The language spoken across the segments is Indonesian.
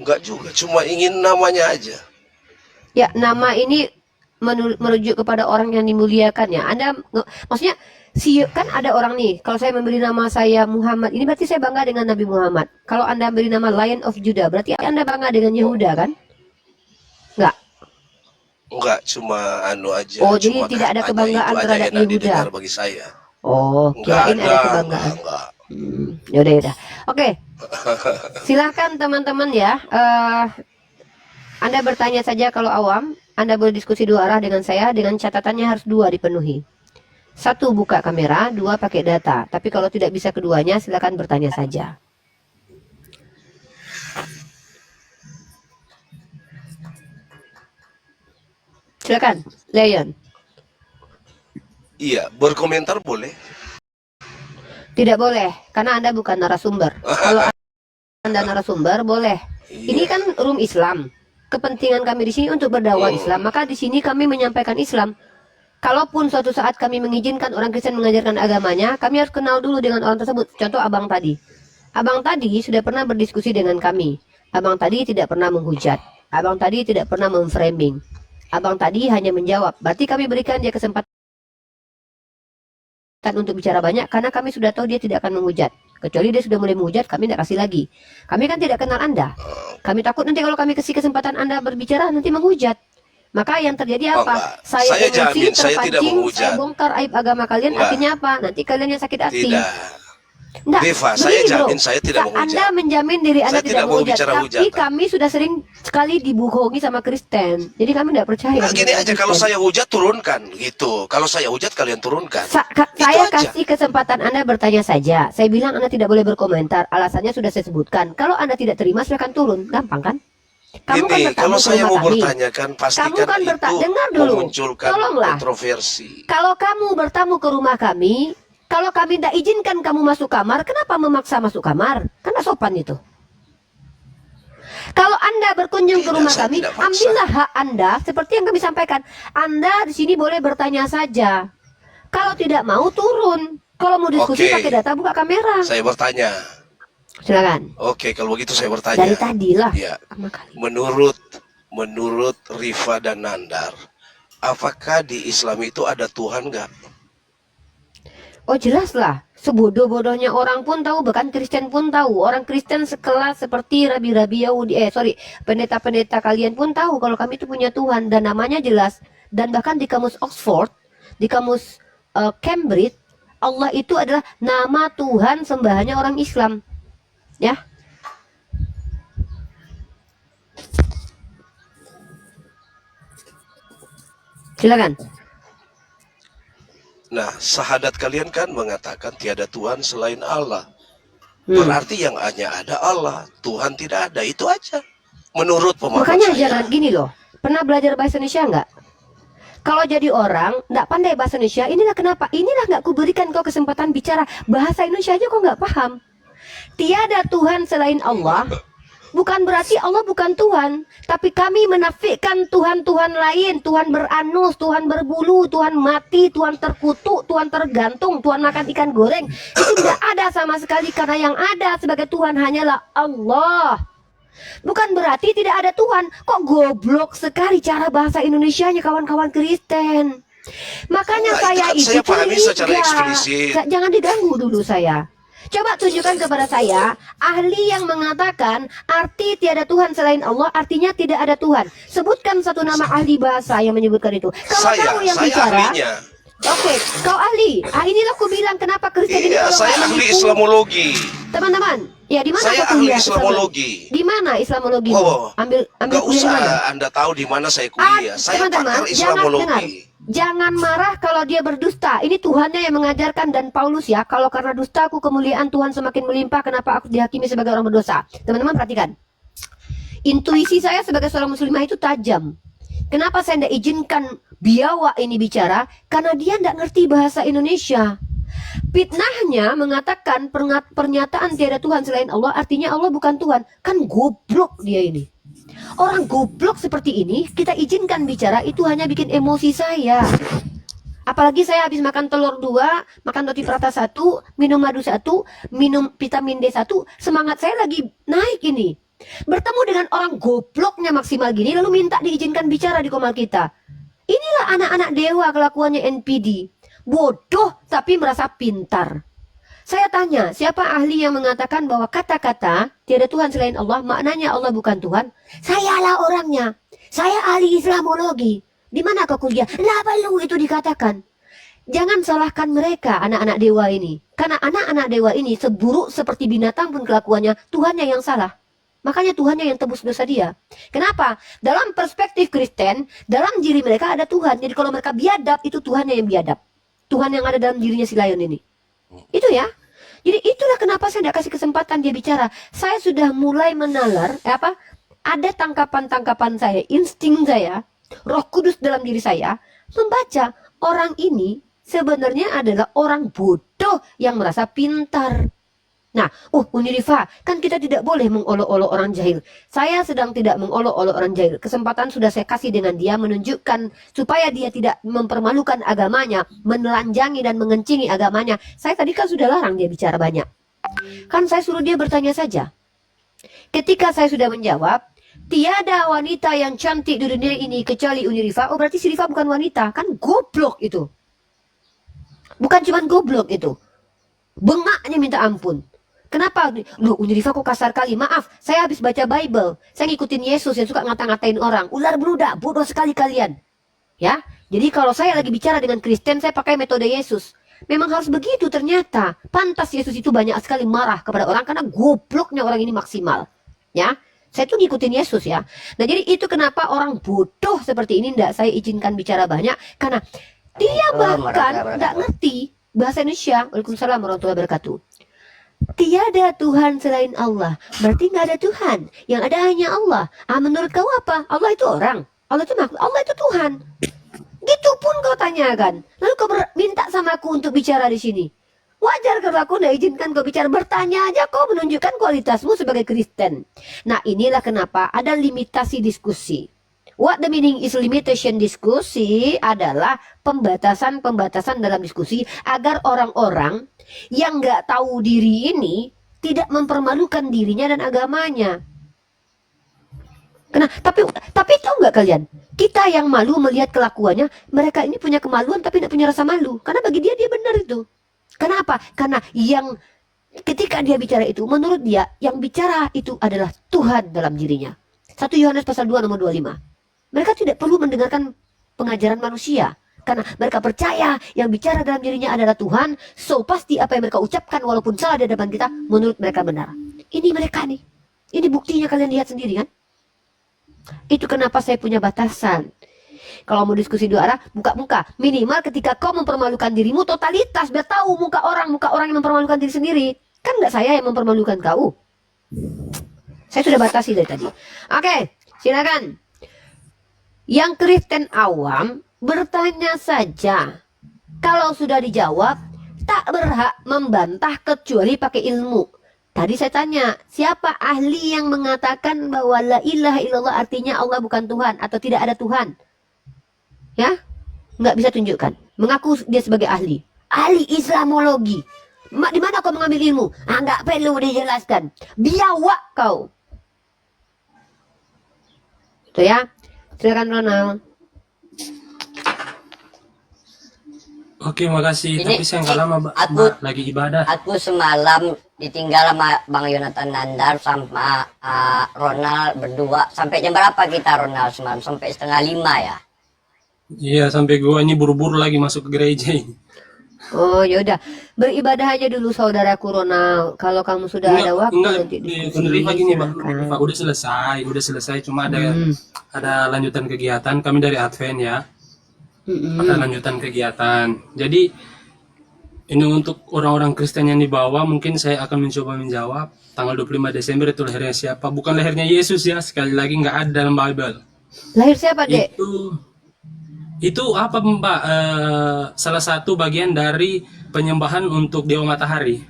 Enggak juga, cuma ingin namanya aja. Ya, nama ini merujuk kepada orang yang dimuliakan ya. Anda maksudnya kan ada orang nih, kalau saya memberi nama saya Muhammad, ini berarti saya bangga dengan Nabi Muhammad. Kalau Anda beri nama Lion of Judah, berarti Anda bangga dengan Yehuda kan? Enggak. Enggak, cuma anu aja. Oh, cuma jadi tidak ada katanya kebanggaan itu aja terhadap enak Yehuda. didengar bagi saya. Oh, Enggak kirain ada kebanggaan. enggak. Yaudah, yaudah. Oke, silahkan teman-teman ya. Anda bertanya saja kalau awam. Anda boleh diskusi dua arah dengan saya, dengan catatannya harus dua dipenuhi. Satu, buka kamera. Dua, pakai data. Tapi kalau tidak bisa keduanya, silakan bertanya saja. Silakan, Leon. Iya, berkomentar boleh. Tidak boleh, karena Anda bukan narasumber. Kalau Anda narasumber, boleh. Ini kan room Islam. Kepentingan kami di sini untuk berdakwah Islam, maka di sini kami menyampaikan Islam. Kalaupun suatu saat kami mengizinkan orang Kristen mengajarkan agamanya, kami harus kenal dulu dengan orang tersebut. Contoh abang tadi. Abang tadi sudah pernah berdiskusi dengan kami. Abang tadi tidak pernah menghujat. Abang tadi tidak pernah memframing. Abang tadi hanya menjawab. Berarti kami berikan dia kesempatan untuk bicara banyak, karena kami sudah tahu dia tidak akan menghujat. Kecuali dia sudah mulai menghujat, kami tidak kasih lagi. Kami kan tidak kenal Anda. Kami takut nanti kalau kami kasih kesempatan Anda berbicara, nanti menghujat. Maka yang terjadi apa? Saya emosi, terpancing, saya bongkar aib agama kalian. Artinya apa? Nanti kalian yang sakit hati. Enggak, Deva, saya jamin saya tidak menghujat. Anda menjamin diri Anda tidak menghujat, tapi kami sudah sering sekali dibohongi sama Kristen. Jadi kami tidak percaya. Nah, gini aja, kalau saya hujat turunkan gitu. Kalau saya hujat kalian turunkan. Saya kasih kesempatan Anda bertanya saja. Saya bilang Anda tidak boleh berkomentar. Alasannya sudah saya sebutkan. Kalau Anda tidak terima, silakan turun. Gampang kan? Kamu ini, kan kalau saya mau kami. bertanya kan pastikan Kamu kan itu dengar dulu. memunculkan kontroversi. Kalau kamu bertamu ke rumah kami, kalau kami tidak izinkan kamu masuk kamar, kenapa memaksa masuk kamar? Karena sopan itu. Kalau Anda berkunjung ke rumah kami, ambillah hak Anda seperti yang kami sampaikan. Anda di sini boleh bertanya saja. Kalau tidak mau turun. Kalau mau diskusi pakai data, buka kamera. Saya bertanya. Silakan. Oke, kalau begitu saya bertanya. Dari tadilah. Ya. Menurut Rifa dan Nandar, apakah di Islam itu ada Tuhan nggak? Oh jelas lah, sebodoh-bodohnya orang pun tahu, bahkan Kristen pun tahu. Orang Kristen sekelas seperti rabi-rabi Yahudi, pendeta-pendeta kalian pun tahu kalau kami itu punya Tuhan dan namanya jelas. Dan bahkan di kamus Oxford, di kamus Cambridge, Allah itu adalah nama Tuhan sembahannya orang Islam. Ya. Silakan. Nah, syahadat kalian kan mengatakan tiada Tuhan selain Allah. Berarti yang hanya ada Allah, Tuhan tidak ada, itu aja. Menurut pemahaman Makanya saya. jangan gini loh. Pernah belajar bahasa Indonesia enggak? Kalau jadi orang enggak pandai bahasa Indonesia, inilah kenapa. Inilah enggak kuberikan kau kesempatan bicara bahasa Indonesia aja kau enggak paham. Tiada Tuhan selain Allah. Bukan berarti Allah bukan Tuhan, tapi kami menafikan Tuhan-Tuhan lain, Tuhan beranus, Tuhan berbulu, Tuhan mati, Tuhan terkutuk, Tuhan tergantung, Tuhan makan ikan goreng. Itu tidak ada sama sekali, karena yang ada sebagai Tuhan hanyalah Allah. Bukan berarti tidak ada Tuhan. Kok goblok sekali cara bahasa Indonesianya kawan-kawan Kristen. Makanya saya itu pahami secara eksplisit. Jangan diganggu dulu saya. Coba tunjukkan kepada saya ahli yang mengatakan arti tiada Tuhan selain Allah, artinya tidak ada Tuhan. Sebutkan satu nama ahli bahasa yang menyebutkan itu. Kalau kamu yang bicara, oke, kau ahli. Inilah aku bilang kenapa Kristen ini kalau saya ahli Islamologi. Teman-teman, ya di mana saya ahli Islamologi? Di mana Islamologi? Ambil kuliah di mana? Anda tahu di mana saya kuliah? Saya pakar Islamologi. Jangan marah kalau dia berdusta. Ini Tuhannya yang mengajarkan, dan Paulus ya, kalau karena dustaku kemuliaan Tuhan semakin melimpah, kenapa aku dihakimi sebagai orang berdosa? Teman-teman perhatikan. Intuisi saya sebagai seorang muslimah itu tajam. Kenapa saya tidak izinkan biawak ini bicara? Karena dia tidak ngerti bahasa Indonesia. Fitnahnya mengatakan pernyataan tiada Tuhan selain Allah, artinya Allah bukan Tuhan. Kan goblok dia ini. Orang goblok seperti ini kita izinkan bicara, itu hanya bikin emosi saya. Apalagi saya habis makan telur 2, makan roti prata 1, minum madu 1, minum vitamin D 1, semangat saya lagi naik ini. Bertemu dengan orang gobloknya maksimal gini, lalu minta diizinkan bicara di komal kita. Inilah anak-anak dewa kelakuannya NPD. Bodoh tapi merasa pintar. Saya tanya, siapa ahli yang mengatakan bahwa kata-kata tiada Tuhan selain Allah, maknanya Allah bukan Tuhan? Sayalah orangnya. Saya ahli Islamologi. Di mana kau kuliah? Lah perlu itu dikatakan. Jangan salahkan mereka, anak-anak dewa ini. Karena anak-anak dewa ini seburuk seperti binatang pun kelakuannya, Tuhannya yang salah. Makanya Tuhannya yang tebus dosa dia. Kenapa? Dalam perspektif Kristen, dalam diri mereka ada Tuhan. Jadi kalau mereka biadab, itu Tuhannya yang biadab. Tuhan yang ada dalam dirinya si Lion ini. Itu ya. Jadi itulah kenapa saya tidak kasih kesempatan dia bicara. Saya sudah mulai menalar, ada tangkapan-tangkapan saya, insting saya, Roh Kudus dalam diri saya, membaca orang ini sebenarnya adalah orang bodoh yang merasa pintar. Nah, Unirifa, kan kita tidak boleh mengolok-olok orang jahil. Saya sedang tidak mengolok-olok orang jahil. Kesempatan sudah saya kasih dengan dia menunjukkan supaya dia tidak mempermalukan agamanya, menelanjangi dan mengencingi agamanya. Saya tadi kan sudah larang dia bicara banyak. Kan saya suruh dia bertanya saja. Ketika saya sudah menjawab, tiada wanita yang cantik di dunia ini kecuali Unirifa. Oh, berarti si Rifa bukan wanita. Kan goblok itu. Bukan cuma goblok itu. Bengaknya minta ampun. Kenapa? Loh, Unirifa kok kasar kali. Maaf, saya habis baca Bible. Saya ngikutin Yesus yang suka ngata-ngatain orang. Ular beludak, bodoh sekali kalian. Ya, jadi kalau saya lagi bicara dengan Kristen, saya pakai metode Yesus. Memang harus begitu ternyata. Pantas Yesus itu banyak sekali marah kepada orang karena gobloknya orang ini maksimal. Ya, saya tuh ngikutin Yesus ya. Nah, jadi itu kenapa orang bodoh seperti ini tidak saya izinkan bicara banyak. Karena dia bahkan tidak ngerti bahasa Indonesia. Waalaikumsalam warahmatullahi wabarakatuh. Tiada Tuhan selain Allah. Berarti nggak ada Tuhan. Yang ada hanya Allah. Menurut kau apa? Allah itu orang. Allah itu makhluk. Allah itu Tuhan. Gitu pun kau tanyakan. Lalu kau minta sama aku untuk bicara di sini. Wajar kalau aku tidak izinkan kau bicara. Bertanya aja kau menunjukkan kualitasmu sebagai Kristen. Nah, inilah kenapa ada limitasi diskusi. What the meaning is limitation diskusi adalah pembatasan-pembatasan dalam diskusi agar orang-orang yang nggak tahu diri ini tidak mempermalukan dirinya dan agamanya. Tapi tahu nggak kalian? Kita yang malu melihat kelakuannya, mereka ini punya kemaluan tapi tidak punya rasa malu. Karena bagi dia benar itu. Kenapa? Karena yang ketika dia bicara itu, menurut dia yang bicara itu adalah Tuhan dalam dirinya. 1 Yohanes pasal 2 nomor 25. Mereka tidak perlu mendengarkan pengajaran manusia. Karena mereka percaya yang bicara dalam dirinya adalah Tuhan. So pasti apa yang mereka ucapkan walaupun salah di hadapan kita, menurut mereka benar. Ini mereka nih. Ini buktinya, kalian lihat sendiri kan. Itu kenapa saya punya batasan. Kalau mau diskusi dua arah, muka-muka. Minimal ketika kau mempermalukan dirimu, totalitas. Biar tahu muka orang yang mempermalukan diri sendiri. Kan nggak saya yang mempermalukan kau. Saya sudah batasi dari tadi. Oke, silakan. Yang Kristen awam bertanya saja. Kalau sudah dijawab, tak berhak membantah kecuali pakai ilmu. Tadi saya tanya, siapa ahli yang mengatakan bahwa la ilaha illallah artinya Allah bukan Tuhan atau tidak ada Tuhan? Ya, nggak bisa tunjukkan. Mengaku dia sebagai ahli. Ahli Islamologi. Di mana kau mengambil ilmu? Nggak perlu dijelaskan. Biawak kau. Itu ya. Silakan Ronald. Oke, makasih. Ini, Tapi saya nggak lama, Mbak, lagi ibadah. Aku semalam ditinggal sama Bang Yonatan Nandar sama Ronald berdua. Sampai jam berapa kita Ronald semalam? Sampai 4:30 ya? Iya, sampai gua ini buru-buru lagi masuk ke gereja ini. Oh yaudah, beribadah aja dulu saudaraku Ronald. Kalau kamu sudah ada waktu nanti Rifa gini Bang, Rifa udah selesai. Cuma ada lanjutan kegiatan. Kami dari Advent ya. Ada lanjutan kegiatan. Jadi ini untuk orang-orang Kristen yang di bawah, mungkin saya akan mencoba menjawab. Tanggal 25 Desember itu lahirnya siapa? Bukan lahirnya Yesus ya, sekali lagi nggak ada dalam Bible. Lahir siapa, Dek? Itu apa Mbak? Salah satu bagian dari penyembahan untuk Dewa Matahari.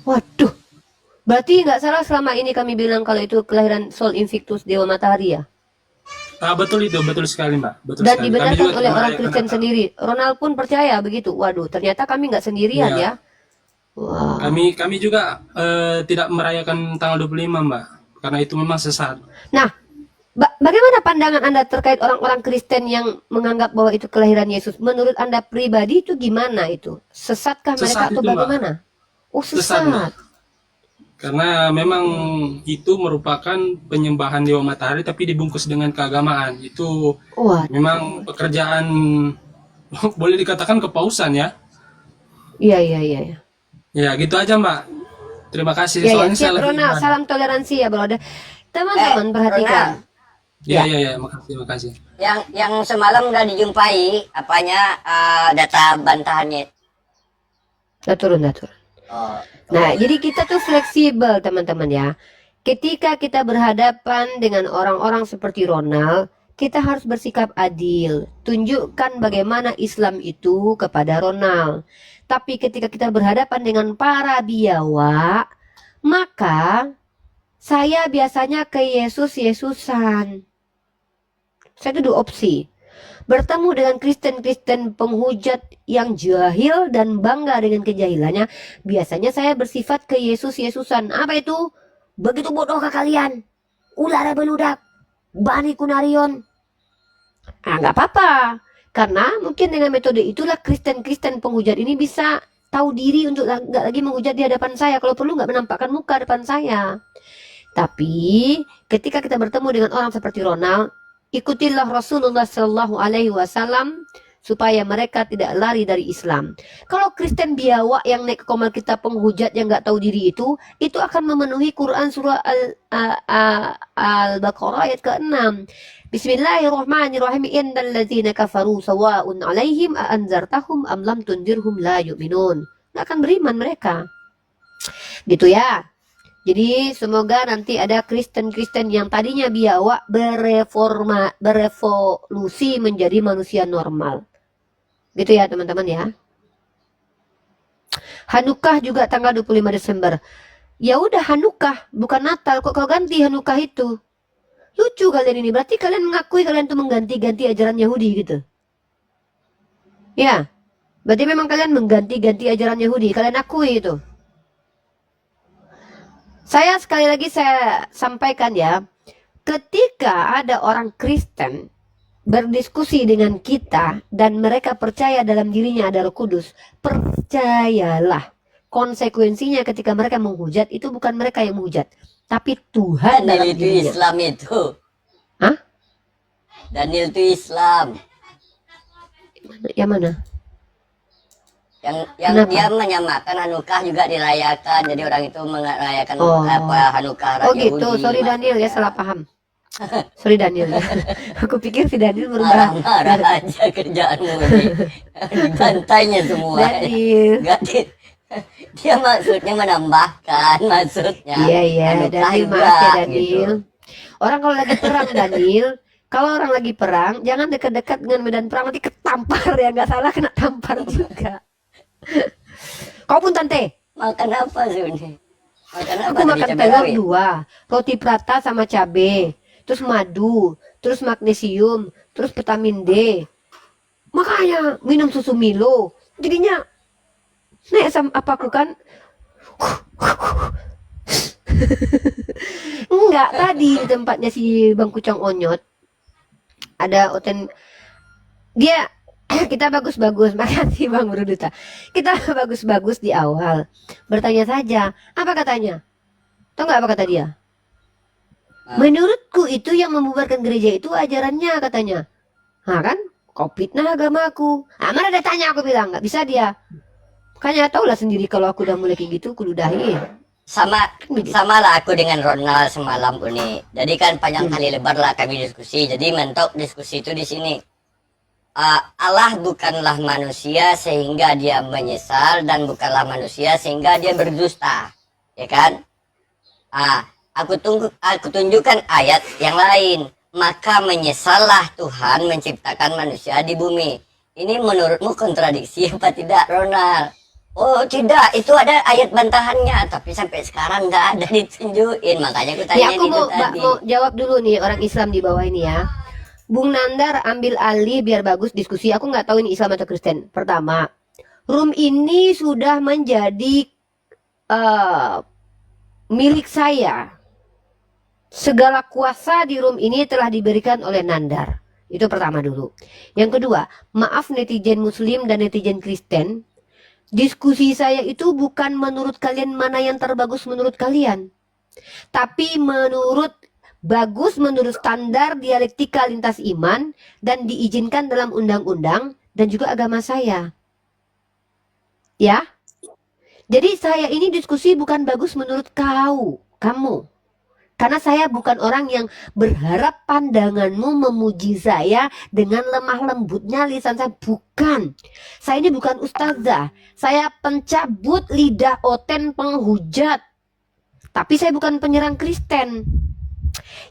Waduh, berarti nggak salah selama ini kami bilang kalau itu kelahiran Sol Invictus Dewa Matahari ya? Betul itu, betul sekali Mbak. Betul Dan sekali. dibenarkan oleh orang Kristen sendiri. Ronald pun percaya begitu. Waduh, ternyata kami nggak sendirian ya. Wow. Kami juga tidak merayakan tanggal 25 Mbak. karena itu memang sesat. Nah, bagaimana pandangan Anda terkait orang-orang Kristen yang menganggap bahwa itu kelahiran Yesus? Menurut Anda pribadi itu gimana itu? Sesatkah mereka Sesat atau itu, Mbak. bagaimana? Oh, Sesat, Mbak. sesat. Karena memang itu merupakan penyembahan dewa matahari tapi dibungkus dengan keagamaan. Itu Wah, memang pekerjaan boleh dikatakan kepausan ya. iya, iya, iya. Ya gitu aja Mbak. Terima kasih. Iya, iya. Soalnya saya Siap, lagi Ronald. ibadah. Salam toleransi ya, brother. Teman-teman, perhatikan. Iya iya iya, makasih. Yang semalam udah dijumpai apanya data bantahannya. Udah turun. Oh, Nah, jadi kita tuh fleksibel, teman-teman ya. Ketika kita berhadapan dengan orang-orang seperti Ronald, kita harus bersikap adil. Tunjukkan bagaimana Islam itu kepada Ronald. Tapi ketika kita berhadapan dengan para biawak, maka saya biasanya ke Yesus-Yesusan. Saya itu dua opsi. Bertemu dengan Kristen-Kristen penghujat yang jahil dan bangga dengan kejahilannya, biasanya saya bersifat ke Yesus-Yesusan. Apa itu? Begitu bodohkah kalian? Ular beludak, Bani Kunarion. Nggak apa-apa. Karena mungkin dengan metode itulah Kristen-Kristen penghujat ini bisa tahu diri untuk nggak lagi menghujat di hadapan saya. Kalau perlu nggak menampakkan muka depan saya. Tapi ketika kita bertemu dengan orang seperti Ronald, ikutilah Rasulullah Shallallahu Alaihi Wasallam supaya mereka tidak lari dari Islam. Kalau Kristen biawak yang naik ke komal kita penghujat yang nggak tahu diri itu akan memenuhi Quran surah Al-Baqarah ayat ke-6. Bismillahirrahmanirrahim. Innal ladzina kafaru sawa'un 'alaihim a anzartahum am lam tundirhum la yu'minun. Nggak akan beriman mereka. Gitu ya. Jadi semoga nanti ada Kristen-Kristen yang tadinya biawak berevolusi menjadi manusia normal. Gitu ya teman-teman ya. Hanukkah juga tanggal 25 Desember. Ya udah Hanukkah, bukan Natal. Kok kau ganti Hanukkah itu? Lucu kalian ini. Berarti kalian mengakui kalian tuh mengganti-ganti ajaran Yahudi gitu. Ya. Berarti memang kalian mengganti-ganti ajaran Yahudi. Kalian akui itu. Saya sekali lagi saya sampaikan ya, ketika ada orang Kristen berdiskusi dengan kita dan mereka percaya dalam dirinya ada Roh Kudus, percayalah konsekuensinya ketika mereka menghujat itu bukan mereka yang menghujat, tapi Tuhan dalam Daniel itu dirinya. Islam itu. Hah? Daniel itu Islam. Yang mana? Yang Kenapa? dia menyamakan Hanukkah juga dirayakan. Jadi orang itu merayakan Oh. Hanukkah Oh Yahudi. gitu, sorry Daniel ya, salah paham. Sorry Daniel ya. Aku pikir si Daniel berubah. Marah-marah aja kerjaanmu ini. Dibantainya semua. Daniel. Enggak dia maksudnya menambahkan maksudnya. Iya, Hanukkah Daniel juga, maaf ya Daniel. gitu. Orang kalau lagi perang Daniel, kalau orang lagi perang jangan dekat-dekat dengan medan perang, nanti ketampar ya, nggak salah kena tampar juga. Kau pun tante, Makan apa sih ini? Makan apa aku tadi, makan cabai telur rawit? 2, roti prata sama cabe, terus madu, terus magnesium, terus vitamin D. Makanya minum susu Milo, jadinya nek apa aku kan? Enggak, tadi di tempatnya si Bang Kucang Onyot ada dia kita bagus-bagus, makasih Bang Bruduta. Kita bagus-bagus di awal. Bertanya saja, apa katanya? Tahu nggak apa kata dia? Menurutku itu yang membubarkan gereja itu ajarannya katanya. Nah kan, kau fitnah agamaku. Mana ada tanya, aku bilang nggak bisa dia. Makanya tau lah sendiri kalau aku udah mulai kayak gitu, aku ludahin. Sama lah aku dengan Ronald semalam ini. Jadi kan panjang kali lebar lah kami diskusi. Jadi mentok diskusi itu di sini. Allah bukanlah manusia sehingga dia menyesal dan bukanlah manusia sehingga dia berdusta, ya kan? Aku tunjukkan ayat yang lain. Maka menyesallah Tuhan menciptakan manusia di bumi. Ini menurutmu kontradiksi apa tidak, Ronald? Oh tidak, itu ada ayat bantahannya, tapi sampai sekarang nggak ada ditunjukin. Makanya aku tanya Ya aku itu tadi. mau jawab dulu nih orang Islam di bawah ini ya. Bung Nandar ambil alih biar bagus diskusi. Aku nggak tahu ini Islam atau Kristen. Pertama, room ini sudah menjadi milik saya. Segala kuasa di room ini telah diberikan oleh Nandar. Itu pertama dulu. Yang kedua, maaf netizen Muslim dan netizen Kristen. Diskusi saya itu bukan menurut kalian mana yang terbagus menurut kalian. Tapi bagus menurut standar dialektika lintas iman dan diizinkan dalam undang-undang dan juga agama saya. Ya. Jadi saya ini diskusi bukan bagus menurut kamu. Karena saya bukan orang yang berharap pandanganmu memuji saya dengan lemah lembutnya lisan saya. Bukan. Saya ini bukan ustazah. Saya pencabut lidah oten penghujat. Tapi saya bukan penyerang Kristen.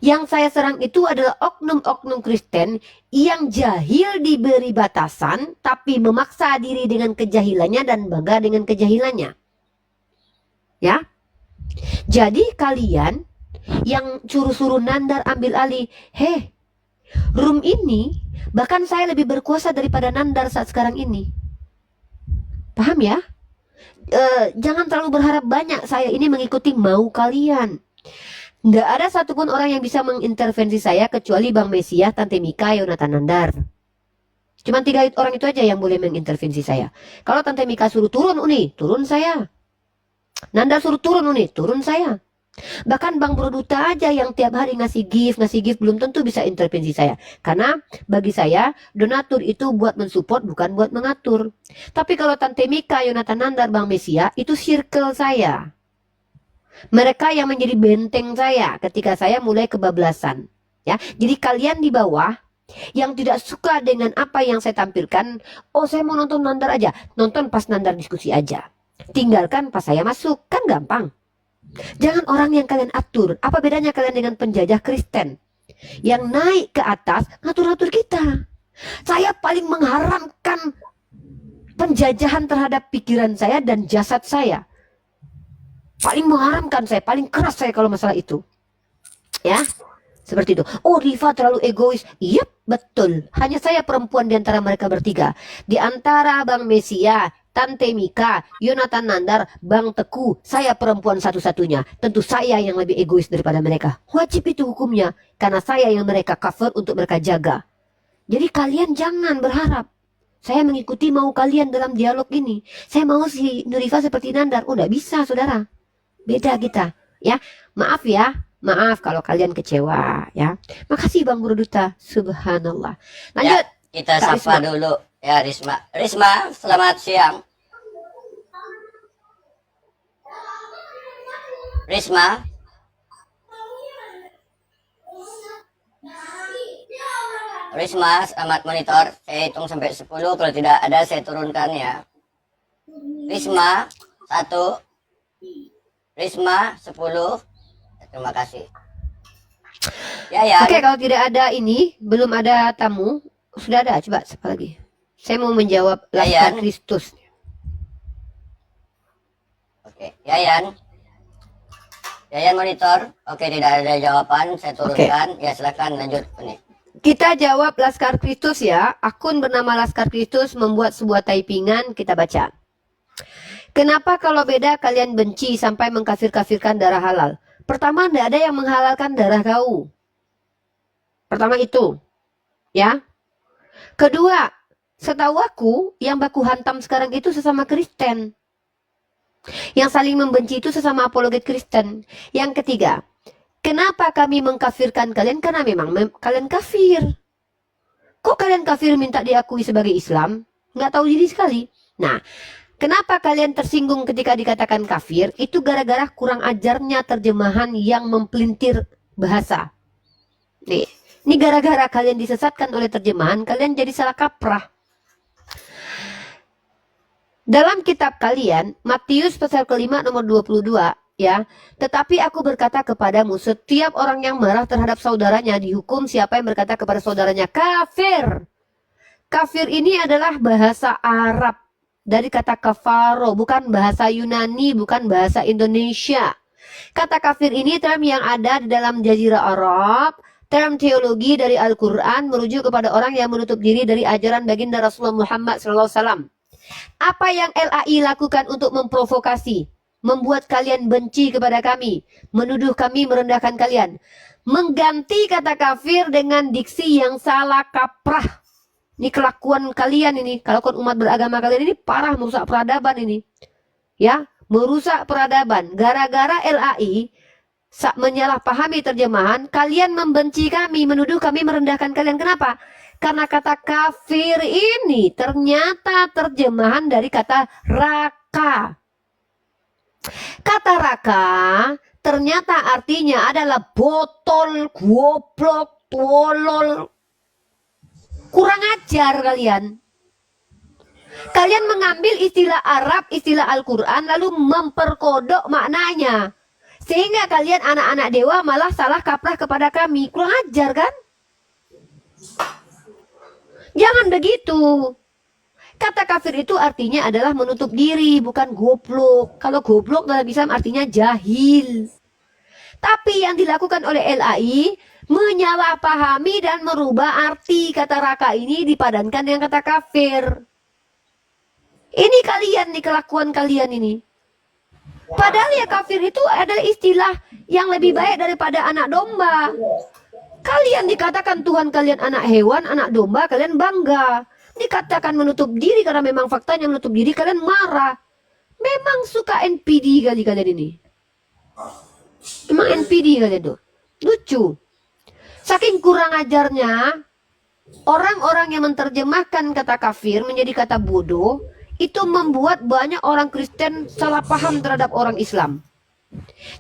Yang saya serang itu adalah oknum-oknum Kristen yang jahil diberi batasan, tapi memaksa diri dengan kejahilannya dan bangga dengan kejahilannya. Ya. Jadi kalian yang suruh-suruh Nandar ambil alih, room ini bahkan saya lebih berkuasa daripada Nandar saat sekarang ini. Paham ya? Jangan terlalu berharap banyak. Saya ini mengikuti mau kalian. Nggak ada satupun orang yang bisa mengintervensi saya kecuali Bang Mesiah, Tante Mika, Yonatan Nandar. Cuman 3 orang itu aja yang boleh mengintervensi saya. Kalau Tante Mika suruh turun Uni, turun saya. Nandar suruh turun Uni, turun saya. Bahkan Bang Broduta aja yang tiap hari ngasih gift belum tentu bisa intervensi saya. Karena bagi saya donatur itu buat mensupport bukan buat mengatur. Tapi kalau Tante Mika, Yonatan Nandar, Bang Mesia itu circle saya. Mereka yang menjadi benteng saya ketika saya mulai kebablasan. Ya, jadi kalian di bawah yang tidak suka dengan apa yang saya tampilkan, saya mau nonton Nandar aja, nonton pas Nandar diskusi aja. Tinggalkan pas saya masuk, kan gampang. Jangan orang yang kalian atur. Apa bedanya kalian dengan penjajah Kristen yang naik ke atas ngatur-ngatur kita? Saya paling mengharamkan penjajahan terhadap pikiran saya dan jasad saya. Paling mengharamkan saya, paling keras saya kalau masalah itu. Ya, seperti itu. Rifa terlalu egois. Yep, betul. Hanya saya perempuan di antara mereka bertiga. Di antara Bang Mesia, Tante Mika, Yonatan Nandar, Bang Teku, saya perempuan satu-satunya. Tentu saya yang lebih egois daripada mereka. Wajib itu hukumnya. Karena saya yang mereka cover untuk mereka jaga. Jadi kalian jangan berharap saya mengikuti mau kalian dalam dialog ini. Saya mau si Nurifa seperti Nandar. Nggak bisa, saudara. Beda kita. Ya, maaf ya. Maaf kalau kalian kecewa. Ya, makasih Bang Broduta. Subhanallah. Lanjut. Ya, kita Kak sapa Risma. dulu ya Risma. Risma, selamat siang. Risma. Risma, selamat monitor. Saya hitung sampai 10. Kalau tidak ada, saya turunkan ya. Risma, 1. Risma, 10. Terima kasih. Ya. Oke, kalau tidak ada ini, belum ada tamu. Sudah ada, coba siapa lagi? Saya mau menjawab Laskar Yayan. Kristus. Oke, Yayan. Yayan monitor. Oke, tidak ada jawaban. Saya turunkan. Ya, silakan lanjut. Ini. Kita jawab Laskar Kristus ya. Akun bernama Laskar Kristus membuat sebuah typingan, kita baca. Kenapa kalau beda kalian benci sampai mengkafir-kafirkan darah halal? Pertama, tidak ada yang menghalalkan darah kau. Pertama itu. Ya. Kedua, setahu aku yang baku hantam sekarang itu sesama Kristen. Yang saling membenci itu sesama apologet Kristen. Yang ketiga, kenapa kami mengkafirkan kalian? Karena memang kalian kafir. Kok kalian kafir minta diakui sebagai Islam? Nggak tahu diri sekali. Nah, kenapa kalian tersinggung ketika dikatakan kafir? Itu gara-gara kurang ajarnya terjemahan yang mempelintir bahasa. Nih, ini gara-gara kalian disesatkan oleh terjemahan, kalian jadi salah kaprah. Dalam kitab kalian, Matius pasal ke-5 nomor 22, ya. Tetapi aku berkata kepadamu, setiap orang yang marah terhadap saudaranya dihukum siapa yang berkata kepada saudaranya kafir. Kafir ini adalah bahasa Arab. Dari kata kafaro, bukan bahasa Yunani, bukan bahasa Indonesia. Kata kafir ini term yang ada di dalam jazirah Arab, term teologi dari Al-Quran merujuk kepada orang yang menutup diri dari ajaran baginda Rasulullah Muhammad SAW. Apa yang LAI lakukan untuk memprovokasi? membuat kalian benci kepada kami, menuduh kami merendahkan kalian, mengganti kata kafir dengan diksi yang salah kaprah. Ini kelakuan kalian ini, kelakuan umat beragama kalian ini parah, merusak peradaban ini. Ya, merusak peradaban. Gara-gara LAI menyalahpahami terjemahan, kalian membenci kami, menuduh kami merendahkan kalian. Kenapa? Karena kata kafir ini ternyata terjemahan dari kata raka. Kata raka ternyata artinya adalah botol, goblok, tolol. Kurang ajar kalian. Kalian mengambil istilah Arab, istilah Al-Quran, lalu memperkodok maknanya. Sehingga kalian anak-anak dewa malah salah kaprah kepada kami. Kurang ajar kan? Jangan begitu. Kata kafir itu artinya adalah menutup diri, bukan goblok. Kalau goblok dalam Islam artinya jahil. Tapi yang dilakukan oleh LAI menyalahpahami dan merubah arti kata raka ini dipadankan dengan kata kafir. Ini kalian nih, kelakuan kalian ini. Padahal ya kafir itu adalah istilah yang lebih baik daripada anak domba. Kalian dikatakan Tuhan kalian anak hewan, anak domba, kalian bangga. Dikatakan menutup diri karena memang faktanya menutup diri, kalian marah. Memang suka NPD kali kalian ini. Memang NPD kalian tuh. Lucu. Saking kurang ajarnya, orang-orang yang menerjemahkan kata kafir menjadi kata bodoh, itu membuat banyak orang Kristen salah paham terhadap orang Islam.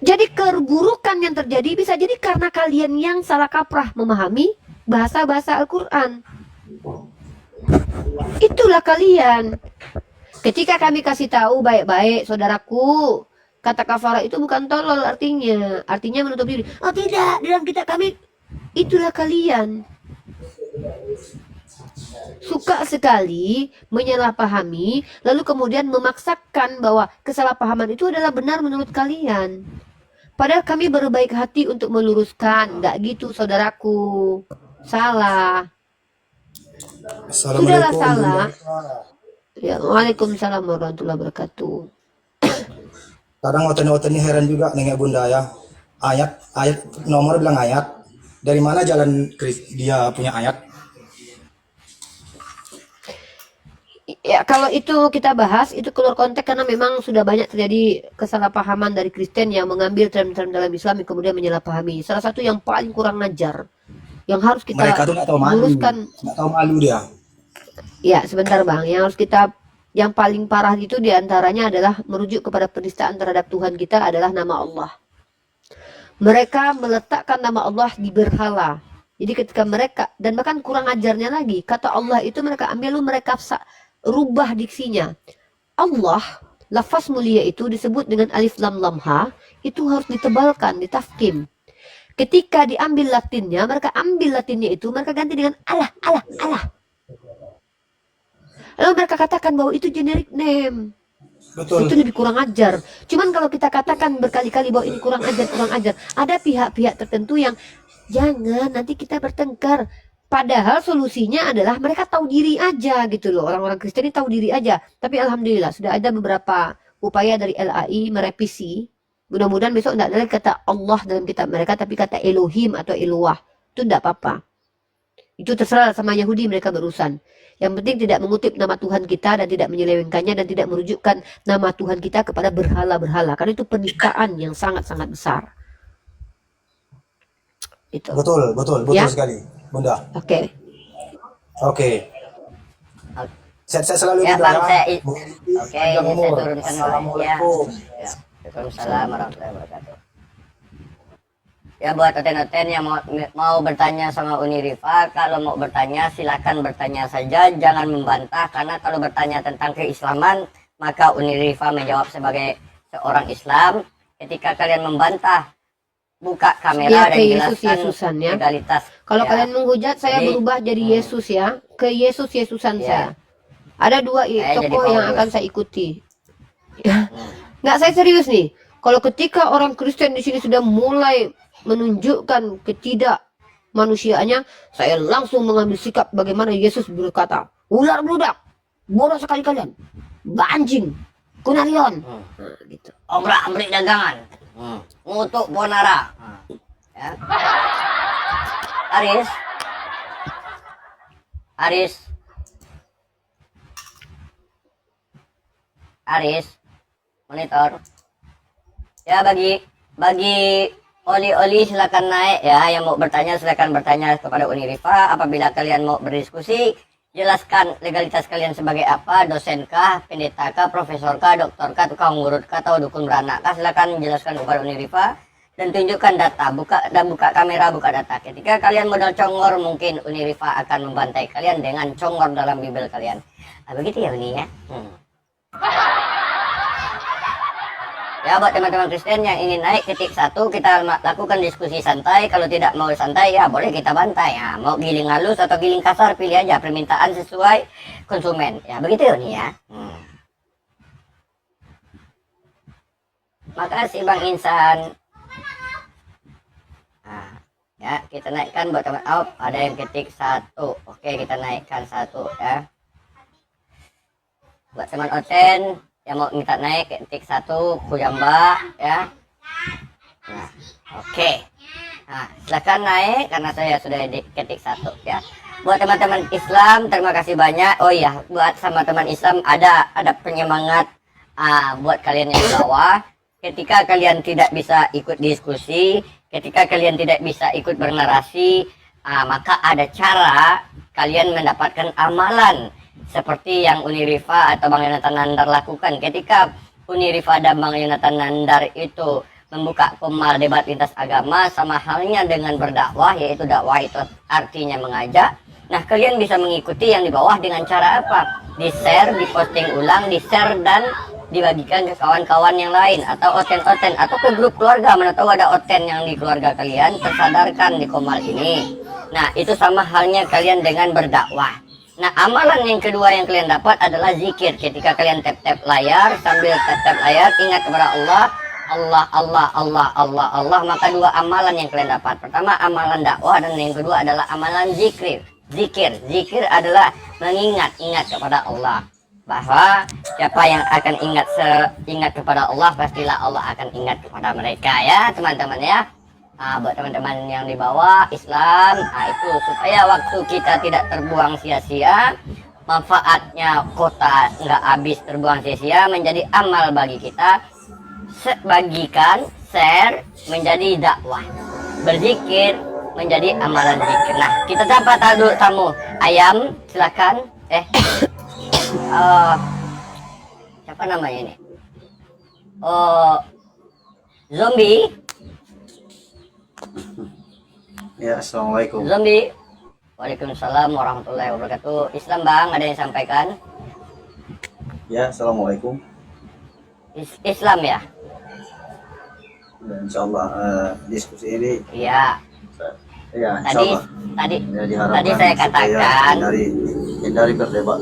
Jadi keburukan yang terjadi bisa jadi karena kalian yang salah kaprah memahami bahasa-bahasa Al-Quran. Itulah kalian. Ketika kami kasih tahu baik-baik, saudaraku, kata kafara itu bukan tolol artinya. Artinya menutup diri. Oh tidak, dalam kitab kami. Itulah kalian. Suka sekali menyalahpahami, lalu kemudian memaksakan bahwa kesalahpahaman itu adalah benar menurut kalian. Padahal kami berbaik hati untuk meluruskan. Enggak gitu saudaraku. Salah. Sudahlah salah. Ya, Waalaikumsalam warahmatullahi wabarakatuh. Kadang ngoten-ngoten ini heran juga nengok bunda ya. Ayat nomor bilang ayat. Dari mana jalan dia punya ayat? Ya, kalau itu kita bahas, itu keluar konteks karena memang sudah banyak terjadi kesalahpahaman dari Kristen yang mengambil term-term dalam Islam yang kemudian menyalahpahami. Salah satu yang paling kurang ajar, yang harus kita Mereka tuh nggak tahu malu. luruskan. Nggak tahu malu dia. Ya, sebentar Bang, yang paling parah itu diantaranya adalah merujuk kepada penistaan terhadap Tuhan kita adalah nama Allah. Mereka meletakkan nama Allah di berhala. Jadi ketika mereka, dan bahkan kurang ajarnya lagi, kata Allah itu mereka ambil lalu mereka rubah diksinya. Allah, lafaz mulia itu disebut dengan alif lam lam ha, itu harus ditebalkan, ditafkim. Ketika diambil latinnya, mereka ambil latinnya itu, mereka ganti dengan Allah, Allah, Allah. Lalu mereka katakan bahwa itu generic name. Betul. Itu lebih kurang ajar. Cuman kalau kita katakan berkali-kali bahwa ini kurang ajar, ada pihak-pihak tertentu yang jangan nanti kita bertengkar. Padahal solusinya adalah mereka tahu diri aja gitu loh. Orang-orang Kristen ini tahu diri aja. Tapi alhamdulillah sudah ada beberapa upaya dari LAI merevisi. Mudah-mudahan besok tidak ada kata Allah dalam kitab mereka, tapi kata Elohim atau Eloah. Itu tidak apa-apa. Itu terserah sama Yahudi, mereka berurusan. Yang penting tidak mengutip nama Tuhan kita dan tidak menyelewengkannya dan tidak merujukkan nama Tuhan kita kepada berhala-berhala. Karena itu penistaan yang sangat-sangat besar. Itu. Betul Ya? sekali, Bunda. Oke. Oke. Sehat-sehat selalu Ya, Bunda. Bang, saya Bung Edi, Oke, panjang ini saya umur. turunkan oleh ya. Assalamualaikum. Ya. Waalaikumsalam warahmatullahi wabarakatuh. Ya, buat oten-oten yang mau bertanya sama Uni Rifa, kalau mau bertanya silakan bertanya saja, jangan membantah, karena kalau bertanya tentang keislaman maka Uni Rifa menjawab sebagai seorang Islam. Ketika kalian membantah, buka kamera Ya, dan ke jelaskan Yesus-Yesusan ya. legalitas. Kalau Ya. kalian menghujat, saya Jadi, berubah jadi Yesus ya. Ke Yesus-Yesusan Ya. saya. Ada dua Saya tokoh jadi yang Paulus. akan saya ikuti. Ya. Nggak, saya serius nih. Kalau ketika orang Kristen di sini sudah mulai menunjukkan ketidakmanusiaannya, saya langsung mengambil sikap bagaimana Yesus berkata, ular beludak, bodoh sekali kalian, banjing, Kunarion. Hmm. Nah, gitu. Obrak-abrik dagangan. Ngutuk Bonara. Ya. Aris. Monitor. Ya, bagi Oli silakan naik ya. Yang mau bertanya silakan bertanya kepada Unirifa. Apabila kalian mau berdiskusi, jelaskan legalitas kalian sebagai apa, dosenkah, pendetakah, profesorkah, doktorkah, tukang urut-kah, atau dukun beranak-kah, silakan jelaskan kepada Unirifa dan tunjukkan data, buka kamera, buka data. Ketika kalian modal congor, mungkin Unirifa akan membantai kalian dengan congor dalam bibel kalian. Nah, begitu ya Uni ya. Ya, buat teman-teman Kristen yang ingin naik ketik 1, kita lakukan diskusi santai. Kalau tidak mau santai, ya boleh kita bantai. Ya, mau giling halus atau giling kasar, pilih aja permintaan sesuai konsumen. Ya, begitu nih ya. Makasih Bang Insan. Nah, ya, kita naikkan buat teman. Oh, ada yang ketik 1. Oke, kita naikkan 1 ya. Buat teman Oten yang mau minta naik ketik 1, Kujamba ya. Nah, oke. Nah, silakan naik karena saya sudah di ketik 1 ya. Buat teman-teman Islam, terima kasih banyak. Oh iya, buat sama teman Islam ada penyemangat buat kalian yang di bawah. Ketika kalian tidak bisa ikut diskusi, ketika kalian tidak bisa ikut bernarasi, maka ada cara kalian mendapatkan amalan. Seperti yang Unirifa atau Bang Yonatan Nandar lakukan. Ketika Unirifa dan Bang Yonatan Nandar itu membuka komal debat lintas agama, sama halnya dengan berdakwah, yaitu dakwah itu artinya mengajak. Nah, kalian bisa mengikuti yang di bawah dengan cara apa? Di-share, di-posting ulang, di-share dan dibagikan ke kawan-kawan yang lain, atau oten-oten, atau ke grup keluarga. Mana tahu ada oten yang di keluarga kalian tersadarkan di komal ini. Nah, itu sama halnya kalian dengan berdakwah. Nah, amalan yang kedua yang kalian dapat adalah zikir. Ketika kalian tap-tap layar, sambil tap-tap layar, ingat kepada Allah, maka dua amalan yang kalian dapat. Pertama, amalan dakwah, dan yang kedua adalah amalan zikir. Zikir adalah mengingat kepada Allah. Bahwa siapa yang akan ingat kepada Allah, pastilah Allah akan ingat kepada mereka ya, teman-teman ya. Buat teman-teman yang di bawah Islam, itu supaya waktu kita tidak terbuang sia-sia, manfaatnya kota nggak habis terbuang sia-sia, menjadi amal bagi kita. Bagikan, share, menjadi dakwah. Berzikir menjadi amalan zikir. Nah, kita dapat tamu ayam, silakan. Siapa namanya ini? Zombie. Ya, assalamualaikum. Zombie. Waalaikumsalam warahmatullahi wabarakatuh. Islam Bang, ada yang sampaikan? Ya, assalamualaikum. Islam ya? Dan insyaallah diskusi ini. Iya. Ya, Tadi ya, diharapkan tadi saya supaya katakan. hindari berdebat.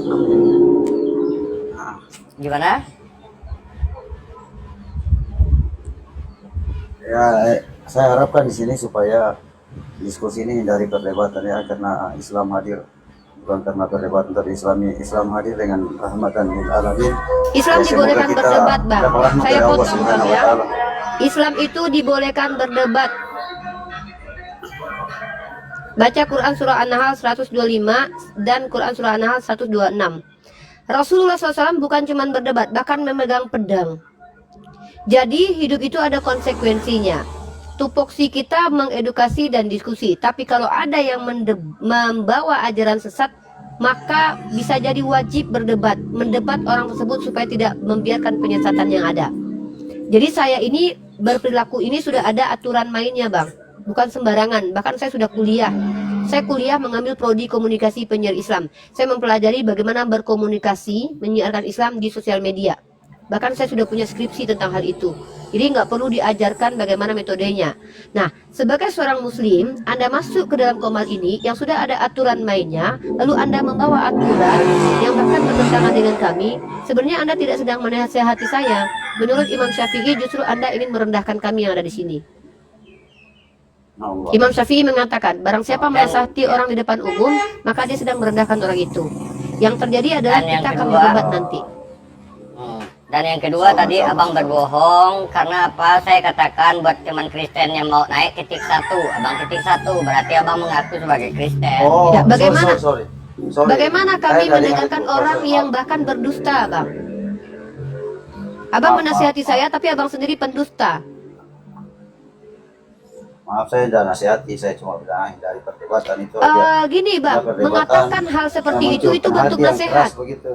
Gimana? Ya, saya harapkan di sini supaya diskusi ini hindari perdebatan ya, karena Islam hadir bukan karena perdebatan, tapi Islam hadir dengan rahmatan lil alamin. Islam Ya, semoga dibolehkan kita berdebat, Bang. dapat rahmat Saya dari Allah potong, Bang, Subhanahu wa ya. Ta'ala. Islam itu dibolehkan berdebat. Baca Quran surah An-Nahl 125 dan Quran surah An-Nahl 126. Rasulullah SAW bukan cuma berdebat, bahkan memegang pedang. Jadi hidup itu ada konsekuensinya. Tupoksi kita mengedukasi dan diskusi. Tapi kalau ada yang membawa ajaran sesat, maka bisa jadi wajib berdebat, mendebat orang tersebut supaya tidak membiarkan penyesatan yang ada. Jadi saya ini berperilaku ini sudah ada aturan mainnya, Bang. Bukan sembarangan. Bahkan saya sudah kuliah. Saya kuliah mengambil prodi komunikasi penyiar Islam. Saya mempelajari bagaimana berkomunikasi, menyiarkan Islam di sosial media. Bahkan saya sudah punya skripsi tentang hal itu. Jadi nggak perlu diajarkan bagaimana metodenya. Nah, sebagai seorang muslim, Anda masuk ke dalam komal ini yang sudah ada aturan mainnya, lalu Anda membawa aturan yang bahkan bertentangan dengan kami, sebenarnya Anda tidak sedang menasihati saya. Menurut Imam Syafi'i, justru Anda ingin merendahkan kami yang ada di sini. Allah. Imam Syafi'i mengatakan, barang siapa menasihati orang di depan umum, maka dia sedang merendahkan orang itu. Yang terjadi adalah Dan yang kita akan kedua, berdebat nanti. Dan yang kedua tadi abang berbohong karena apa? Saya katakan buat teman Kristen yang mau naik ketik 1, abang ketik 1, berarti abang mengaku sebagai Kristen. Ya, bagaimana? Sorry. Bagaimana kami Saya dari mendengarkan hari itu, orang sorry. yang bahkan berdusta, Bang? Abang menasihati saya, tapi abang sendiri pendusta. Maaf, saya tidak nasihati, saya cuma bilang dari perdebatan itu aja. Gini, Bang, Perdebatan mengatakan hal seperti yang itu bentuk hati yang nasihat. keras begitu.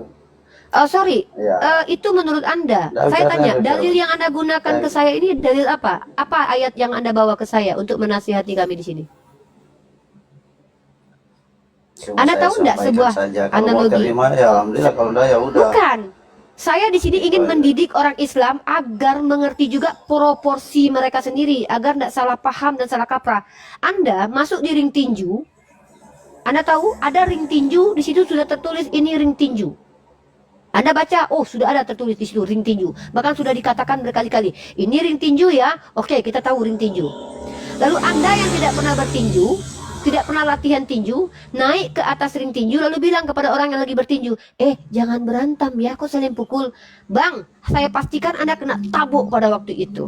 Oh, sorry. Iya. Itu menurut Anda. Nggak, Saya bicara, tanya, bicara. dalil yang Anda gunakan ke saya ini dalil apa? Apa ayat yang Anda bawa ke saya untuk menasihati kami di sini? Cuma Anda saya tahu nggak sampaikan sebuah saja. Kalau analogi? mau terima ya alhamdulillah, kalau enggak ya udah. Bukan. Saya di sini ingin mendidik orang Islam agar mengerti juga proporsi mereka sendiri, agar tidak salah paham dan salah kaprah. Anda masuk di ring tinju, Anda tahu ada ring tinju, di situ sudah tertulis ini ring tinju. Anda baca, oh sudah ada tertulis di situ ring tinju. Bahkan sudah dikatakan berkali-kali, ini ring tinju ya. Oke, kita tahu ring tinju. Lalu Anda yang tidak pernah bertinju, tidak pernah latihan tinju, naik ke atas ring tinju lalu bilang kepada orang yang lagi bertinju, jangan berantem ya, kok saling pukul. Bang, saya pastikan Anda kena tabuk pada waktu itu.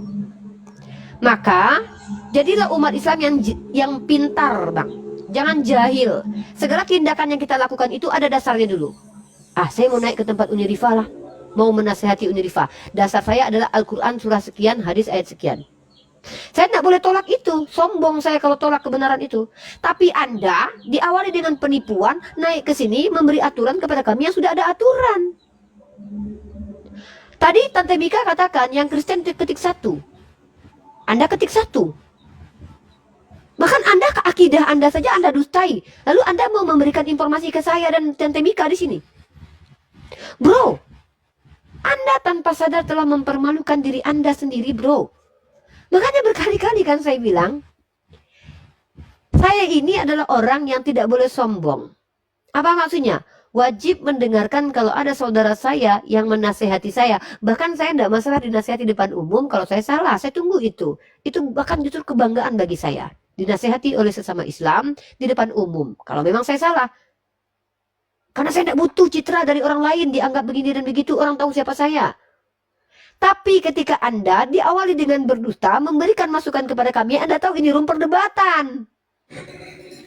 Maka jadilah umat Islam yang pintar, Bang. Jangan jahil. Segala tindakan yang kita lakukan itu ada dasarnya dulu. Saya mau naik ke tempat Unirifa lah, mau menasehati Unirifa. Dasar saya adalah Al-Quran surah sekian, hadis ayat sekian. Saya tidak boleh tolak itu, sombong saya kalau tolak kebenaran itu. Tapi Anda diawali dengan penipuan, naik ke sini memberi aturan kepada kami yang sudah ada aturan. Tadi Tante Mika katakan yang Kristen ketik 1, Anda ketik 1. Bahkan Anda ke akidah Anda saja Anda dustai. Lalu Anda mau memberikan informasi ke saya dan Tante Mika di sini. Bro, Anda tanpa sadar telah mempermalukan diri Anda sendiri, bro. Makanya berkali-kali kan saya bilang, saya ini adalah orang yang tidak boleh sombong. Apa maksudnya? Wajib mendengarkan kalau ada saudara saya yang menasehati saya. Bahkan saya tidak masalah dinasehati depan umum kalau saya salah. Saya tunggu itu. Itu bahkan justru kebanggaan bagi saya. Dinasehati oleh sesama Islam di depan umum. Kalau memang saya salah. Karena saya tidak butuh citra dari orang lain dianggap begini dan begitu, orang tahu siapa saya. Tapi ketika Anda diawali dengan berdusta, memberikan masukan kepada kami, Anda tahu ini room perdebatan.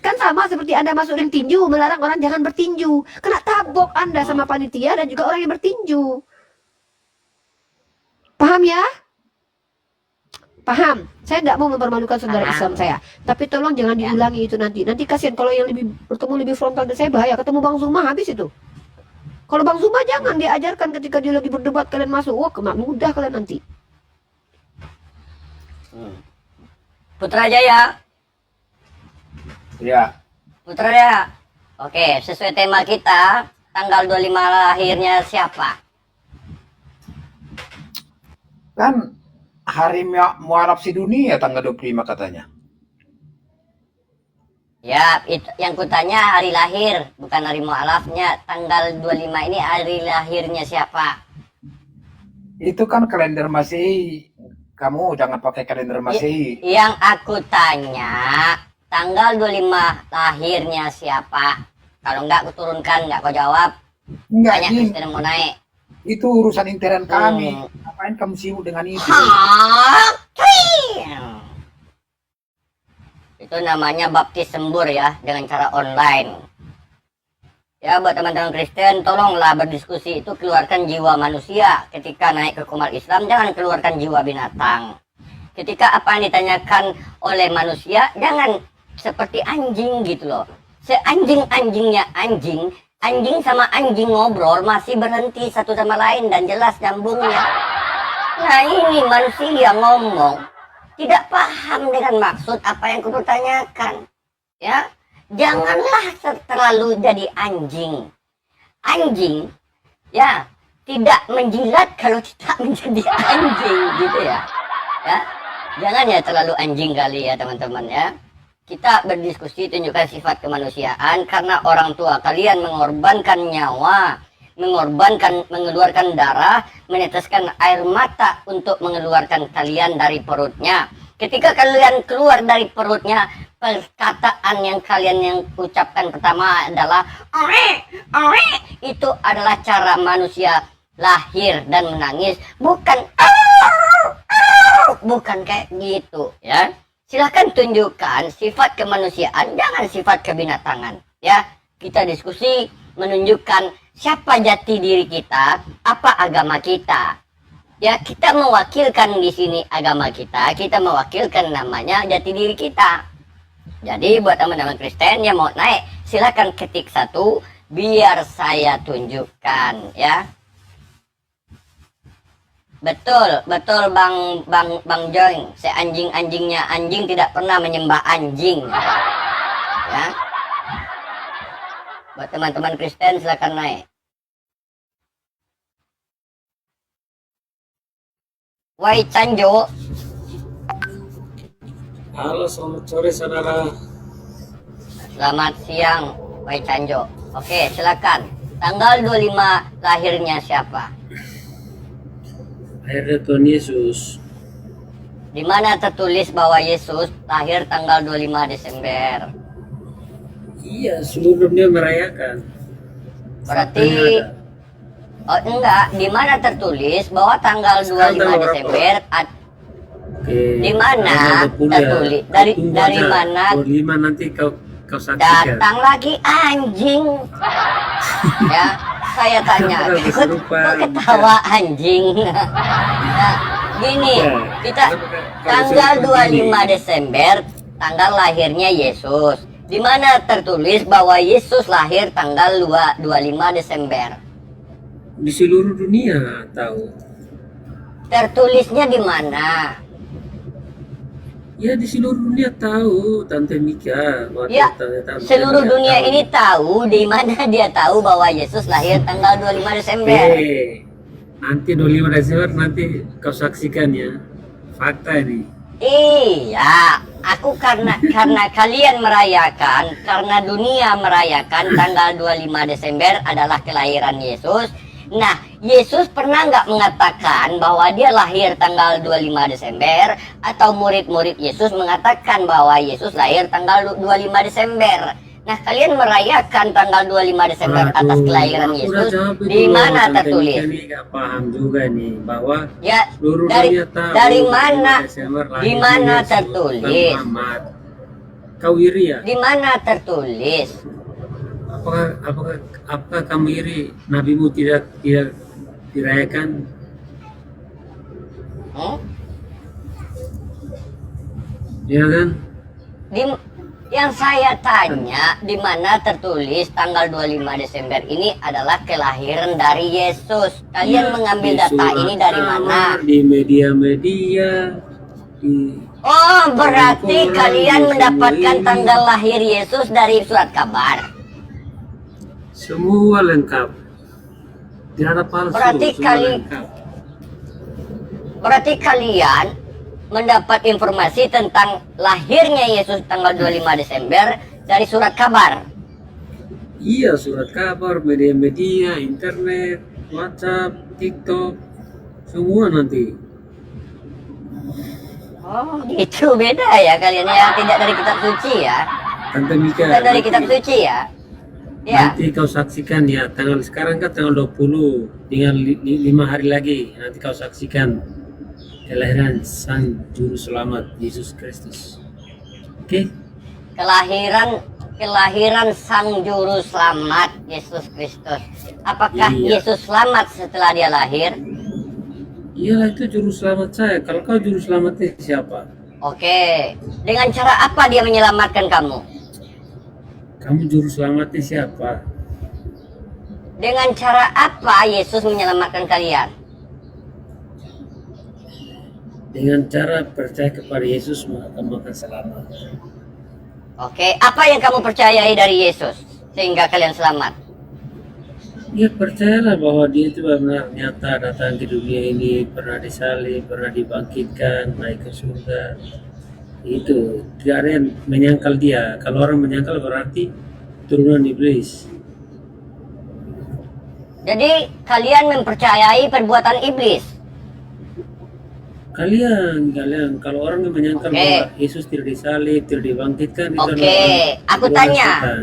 Kan sama seperti Anda masuk ring tinju, melarang orang jangan bertinju. Kena tabok Anda sama panitia dan juga orang yang bertinju. Paham ya? Paham? Saya tidak mau mempermalukan saudara Islam saya. Tapi tolong jangan diulangi itu nanti. Nanti kasihan kalau yang bertemu lebih frontal dari saya bahaya. Ketemu Bang Zuma habis itu. Kalau Bang Zuma jangan diajarkan ketika dia lagi berdebat kalian masuk. Wah, kena mudah kalian nanti. Putra Jaya. Ya, Putra Jaya. Oke, sesuai tema kita, tanggal 25 lahirnya siapa? kan hari muarab sedunia tanggal 25 katanya. Ya, itu yang kutanya hari lahir, bukan hari mualafnya. Tanggal 25 ini hari lahirnya siapa? Itu kan kalender Masehi. Kamu jangan pakai kalender Masehi. Yang aku tanya, tanggal 25 lahirnya siapa? Kalau enggak, aku turunkan, enggak kau jawab. Enggak, Tanya Jin. Kristen mau naik. Itu urusan intern kami. Ngapain kamu sibuk dengan itu? Itu namanya baptis sembur ya, dengan cara online. Ya, buat teman-teman Kristen, tolonglah berdiskusi itu keluarkan jiwa manusia. Ketika naik ke komal Islam, jangan keluarkan jiwa binatang. Ketika apa yang ditanyakan oleh manusia, jangan seperti anjing gitu loh. Seanjing-anjingnya anjing, anjing sama anjing ngobrol masih berhenti satu sama lain dan jelas nyambungnya. Nah ini manusia ngomong tidak paham dengan maksud apa yang kupertanyakan. Ya, janganlah terlalu jadi anjing. Anjing, ya tidak menjilat kalau tidak menjadi anjing gitu ya. Ya, jangan ya terlalu anjing kali ya teman-teman ya. Kita berdiskusi tunjukkan sifat kemanusiaan karena orang tua kalian mengorbankan nyawa, mengeluarkan darah, meneteskan air mata untuk mengeluarkan kalian dari perutnya. Ketika kalian keluar dari perutnya, perkataan yang kalian ucapkan pertama adalah "Ore, ore." Itu adalah cara manusia lahir dan menangis, bukan bukan kayak gitu ya. Silahkan tunjukkan sifat kemanusiaan, jangan sifat kebinatangan ya. Kita diskusi menunjukkan siapa jati diri kita, apa agama kita. Ya, kita mewakilkan di sini agama kita mewakilkan namanya jati diri kita. Jadi buat teman-teman Kristen yang mau naik, silahkan ketik 1 biar saya tunjukkan ya. Betul Bang Joy, seanjing-anjingnya anjing tidak pernah menyembah anjing. Ya. Buat teman-teman Kristen silahkan naik. Wai Canjo. Halo, selamat sore saudara. Selamat siang Wai Canjo. Oke, silakan. Tanggal 25 lahirnya siapa? Akhirnya Tuhan Yesus. Di mana tertulis bahwa Yesus lahir tanggal 25 Desember? Iya, seluruh dunia merayakan. Berarti Faktanya oh enggak, di mana tertulis bahwa tanggal 25 Desember Oke. di mana tanggal 20 ya. tertulis? Dari Tunggu aja. mana? 25 nanti kau saksikan. Datang lagi anjing. Ya, saya tanya. Kenapa Kok kesurupan? ketawa anjing? Nah, gini, Ya, kita kalau tanggal kesurupan 25 gini. Desember tanggal lahirnya Yesus. Di mana tertulis bahwa Yesus lahir tanggal 25 Desember? Di seluruh dunia tahu. Tertulisnya di mana? Ya di seluruh dunia tahu, Tante Mika. Ya, seluruh dunia ini tahu. Di mana dia tahu bahwa Yesus lahir tanggal 25 Desember? Nanti 25 Desember nanti kau saksikan ya. Fakta ini. Iya, aku karena kalian merayakan, karena dunia merayakan tanggal 25 Desember adalah kelahiran Yesus. Nah, Yesus pernah nggak mengatakan bahwa dia lahir tanggal 25 Desember, atau murid-murid Yesus mengatakan bahwa Yesus lahir tanggal 25 Desember? Nah, kalian merayakan tanggal 25 Desember atas kelahiran Aku udah Yesus. jawab itu Di loh, mana Tante tertulis? Mika nih nggak paham juga nih bahwa Ya, seluruh dari dunia tahu dari 25 mana? Desember Di lahirnya mana Yesus, tertulis? bukan Muhammad. Kau iri ya? Di mana tertulis? Apakah kamu iri nabimu tidak dirayakan? Hmm? Ya kan? Yang saya tanya, di mana tertulis tanggal 25 Desember ini adalah kelahiran dari Yesus. Kalian mengambil Di data surat ini dari kabar, mana? Di media-media, di Oh, berarti Al-Quran, kalian di mendapatkan semua tanggal lahir Yesus dari surat kabar. semua lengkap. Tidak ada palsu. Berarti semua lengkap. Berarti kalian mendapat informasi tentang lahirnya Yesus tanggal 25 Desember dari surat kabar. Iya, surat kabar, media-media, internet, WhatsApp, TikTok, semua nanti. Oh, gitu beda ya kalian ya, tidak dari kitab suci ya. Tante Mika, Tidak dari nanti- kitab suci ya. Ya. nanti kau saksikan ya, sekarang kan tanggal 20, tinggal 5 hari lagi, nanti kau saksikan kelahiran Sang Juru Selamat Yesus Kristus. Oke? Kelahiran Sang Juru Selamat Yesus Kristus. Apakah Iya. Yesus selamat setelah dia lahir? Iyalah, itu Juru Selamat saya. Kalau kau Juru Selamatnya siapa? Oke. Dengan cara apa dia menyelamatkan kamu? Kamu Juru Selamatnya siapa? Dengan cara apa Yesus menyelamatkan kalian? Dengan cara percaya kepada Yesus, maka kamu akan selamat. Oke. Apa yang kamu percayai dari Yesus sehingga kalian selamat? Ya, percayalah bahwa dia itu benar nyata datang ke dunia ini, pernah disalib, pernah dibangkitkan, naik ke surga. Itu tidak ada yang menyangkal dia. Kalau orang menyangkal berarti turunan iblis. Jadi kalian mempercayai perbuatan iblis. Kalian kalau orang yang menyangkal Oke. bahwa Yesus tidak disalib, tidak dibangkitkan, itu Oke. adalah Aku turunan tanya, setan.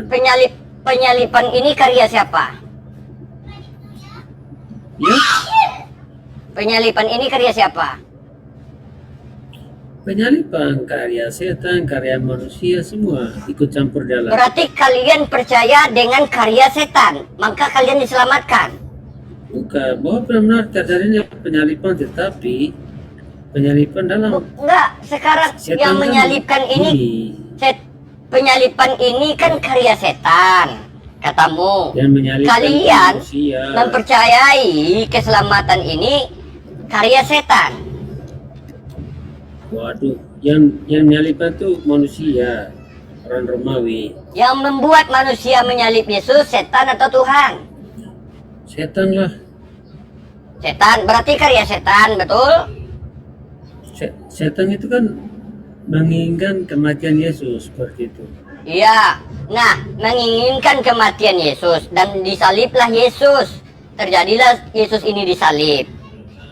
penyalipan ini karya siapa? Ya, Penyalipan ini karya siapa? penyalipan karya setan, karya manusia semua ikut campur dalam. Berarti kalian percaya dengan karya setan, maka kalian diselamatkan. Bukan bahwa benar-benar terjadinya penyalipan, tetapi penyalipan dalam Enggak, sekarang setan yang kan menyalipkan ini penyalipan ini kan karya setan, katamu. dan menyalipkan Kalian manusia. mempercayai keselamatan ini karya setan. Waduh, yang menyalipkan itu manusia, orang Romawi. Yang membuat manusia menyalip Yesus, setan atau Tuhan? Setan lah. Setan, berarti karya setan, betul? Setan itu kan menginginkan kematian Yesus seperti itu. Iya. Nah, menginginkan kematian Yesus dan disaliblah Yesus. Terjadilah Yesus ini disalib.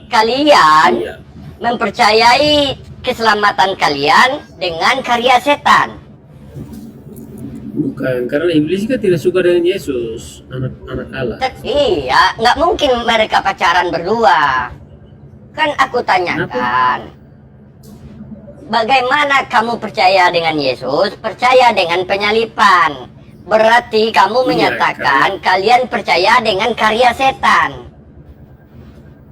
Kalian Iya. mempercayai keselamatan kalian dengan karya setan. Bukan, karena iblis kan tidak suka dengan Yesus, anak Allah. Iya, nggak mungkin mereka pacaran berdua. Kan aku tanyakan, bagaimana kamu percaya dengan Yesus, percaya dengan penyalipan? Berarti kamu Iya, menyatakan kalian percaya dengan karya setan.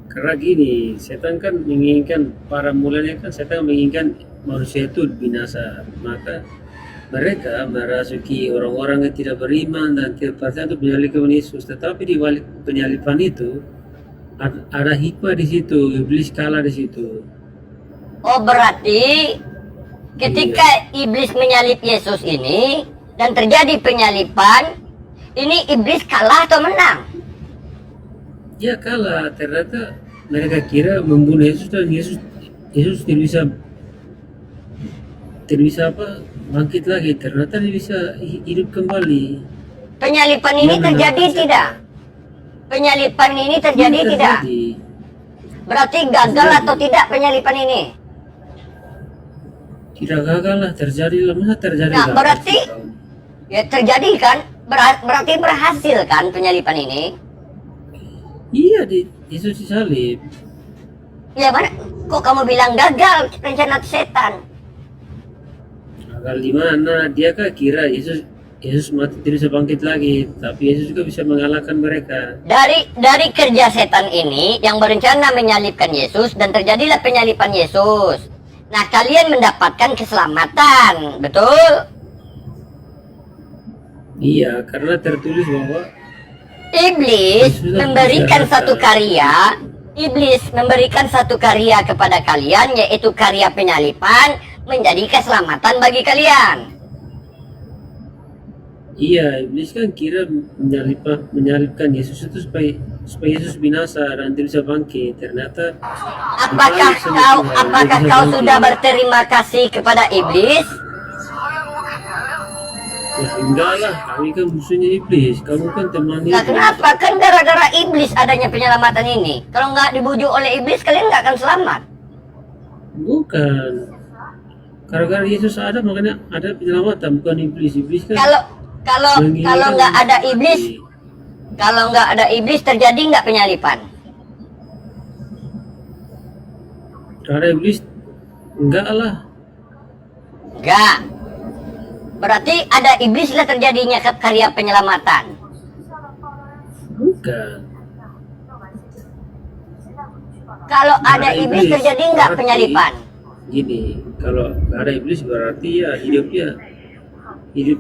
Karena gini, setan kan menginginkan, para mulanya kan setan menginginkan manusia itu binasa. Maka mereka merasuki orang-orang yang tidak beriman dan tidak percaya untuk menyalibkan Yesus. Tetapi di balik penyalipan itu ada hikmah di situ, iblis kalah di situ. Oh, berarti ketika iblis menyalip Yesus ini dan terjadi penyalipan, ini iblis kalah atau menang? Ya kalah, ternyata mereka kira membunuh Yesus dan Yesus tidak bisa apa bangkit lagi. Ternyata dia bisa hidup kembali. Penyalipan ini Ya, terjadi benar. tidak? Penyalipan ini terjadi tidak? Berarti gagal atau tidak penyalipan ini? Tidak gagal lah, terjadi lah, masa terjadi Nah, gagal? berarti ya terjadi kan? Berarti berhasil kan penyalipan ini? Iya, Yesus disalib. Ya mana? Kok kamu bilang gagal rencana setan? Gagal di mana? Dia kan kira Yesus mati tidak bisa bangkit lagi, tapi Yesus juga bisa mengalahkan mereka. Dari kerja setan ini yang berencana menyalibkan Yesus dan terjadilah penyalipan Yesus. Nah, kalian mendapatkan keselamatan, betul? Iya, karena tertulis bahwa Iblis memberikan satu karya, kepada kalian, yaitu karya penyalipan, menjadi keselamatan bagi kalian. iya, iblis kan kira menyalibkan Yesus itu supaya Yesus binasa dan tidak bisa bangkit. Ternyata Apakah kau sudah berterima kasih kepada iblis? ya enggak lah, kami kan musuhnya iblis, kamu kan teman Nah, iblis. kenapa? Kan gara-gara iblis adanya penyelamatan ini. Kalau nggak dibujuk oleh iblis, kalian nggak akan selamat. Bukan, gara-gara Yesus ada makanya ada penyelamatan, bukan iblis. Iblis kan Kalau nggak ada iblis, terjadi nggak penyalipan? Karena iblis enggak lah. Nggak. Berarti ada iblis lah terjadinya karya penyelamatan. Bukan. Kalau ada iblis terjadi nggak berarti penyalipan? Gini, kalau nggak ada iblis berarti ya hidupnya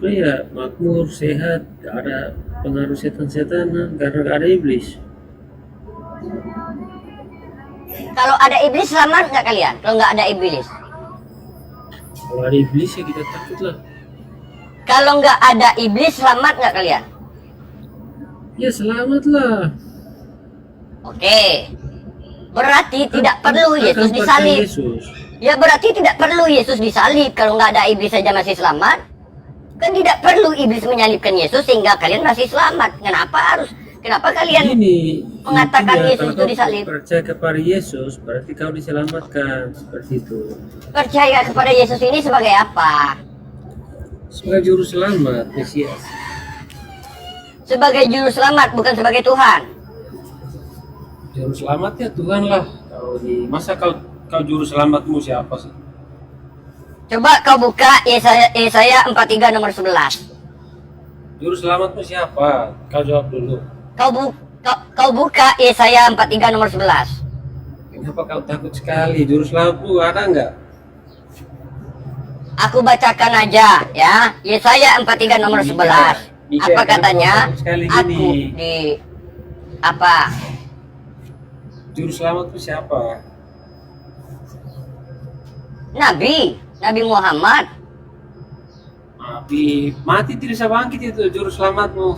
ya makmur, sehat, gak ada pengaruh setan-setanan karena gak ada iblis. Kalau ada iblis selamat nggak kalian? Kalau nggak ada iblis? Kalau ada iblis ya kita takut lah. Kalau nggak ada iblis selamat nggak kalian? Ya selamat lah. Oke. Berarti tidak perlu Kan Yesus pakai disalib. Yesus. Ya berarti tidak perlu Yesus disalib. Kalau nggak ada iblis saja masih selamat. Kan tidak perlu iblis menyalibkan Yesus sehingga kalian masih selamat. Kenapa kalian Gini, mengatakan intinya, Yesus kalau itu kau disalib? percaya kepada Yesus berarti kau diselamatkan seperti itu. Percaya kepada Yesus ini sebagai apa? Sebagai juru selamat, Mesias. Sebagai juru selamat, bukan sebagai Tuhan. Juru selamatnya Tuhan lah. Kalau di masa kau juru selamatmu siapa sih? Coba kau buka Yesaya 43 nomor 11. Juru selamatmu siapa? Kau jawab dulu. Kau buka Yesaya 43 nomor 11. Kenapa kau takut sekali? Juru selamatmu ada nggak? Aku bacakan aja ya. Yesaya 43 nomor 11. Mika, Apa katanya? sekali Aku gini. di apa? Juru selamatmu siapa? Nabi Muhammad. Nabi mati tidak bisa bangkit itu juru selamatmu.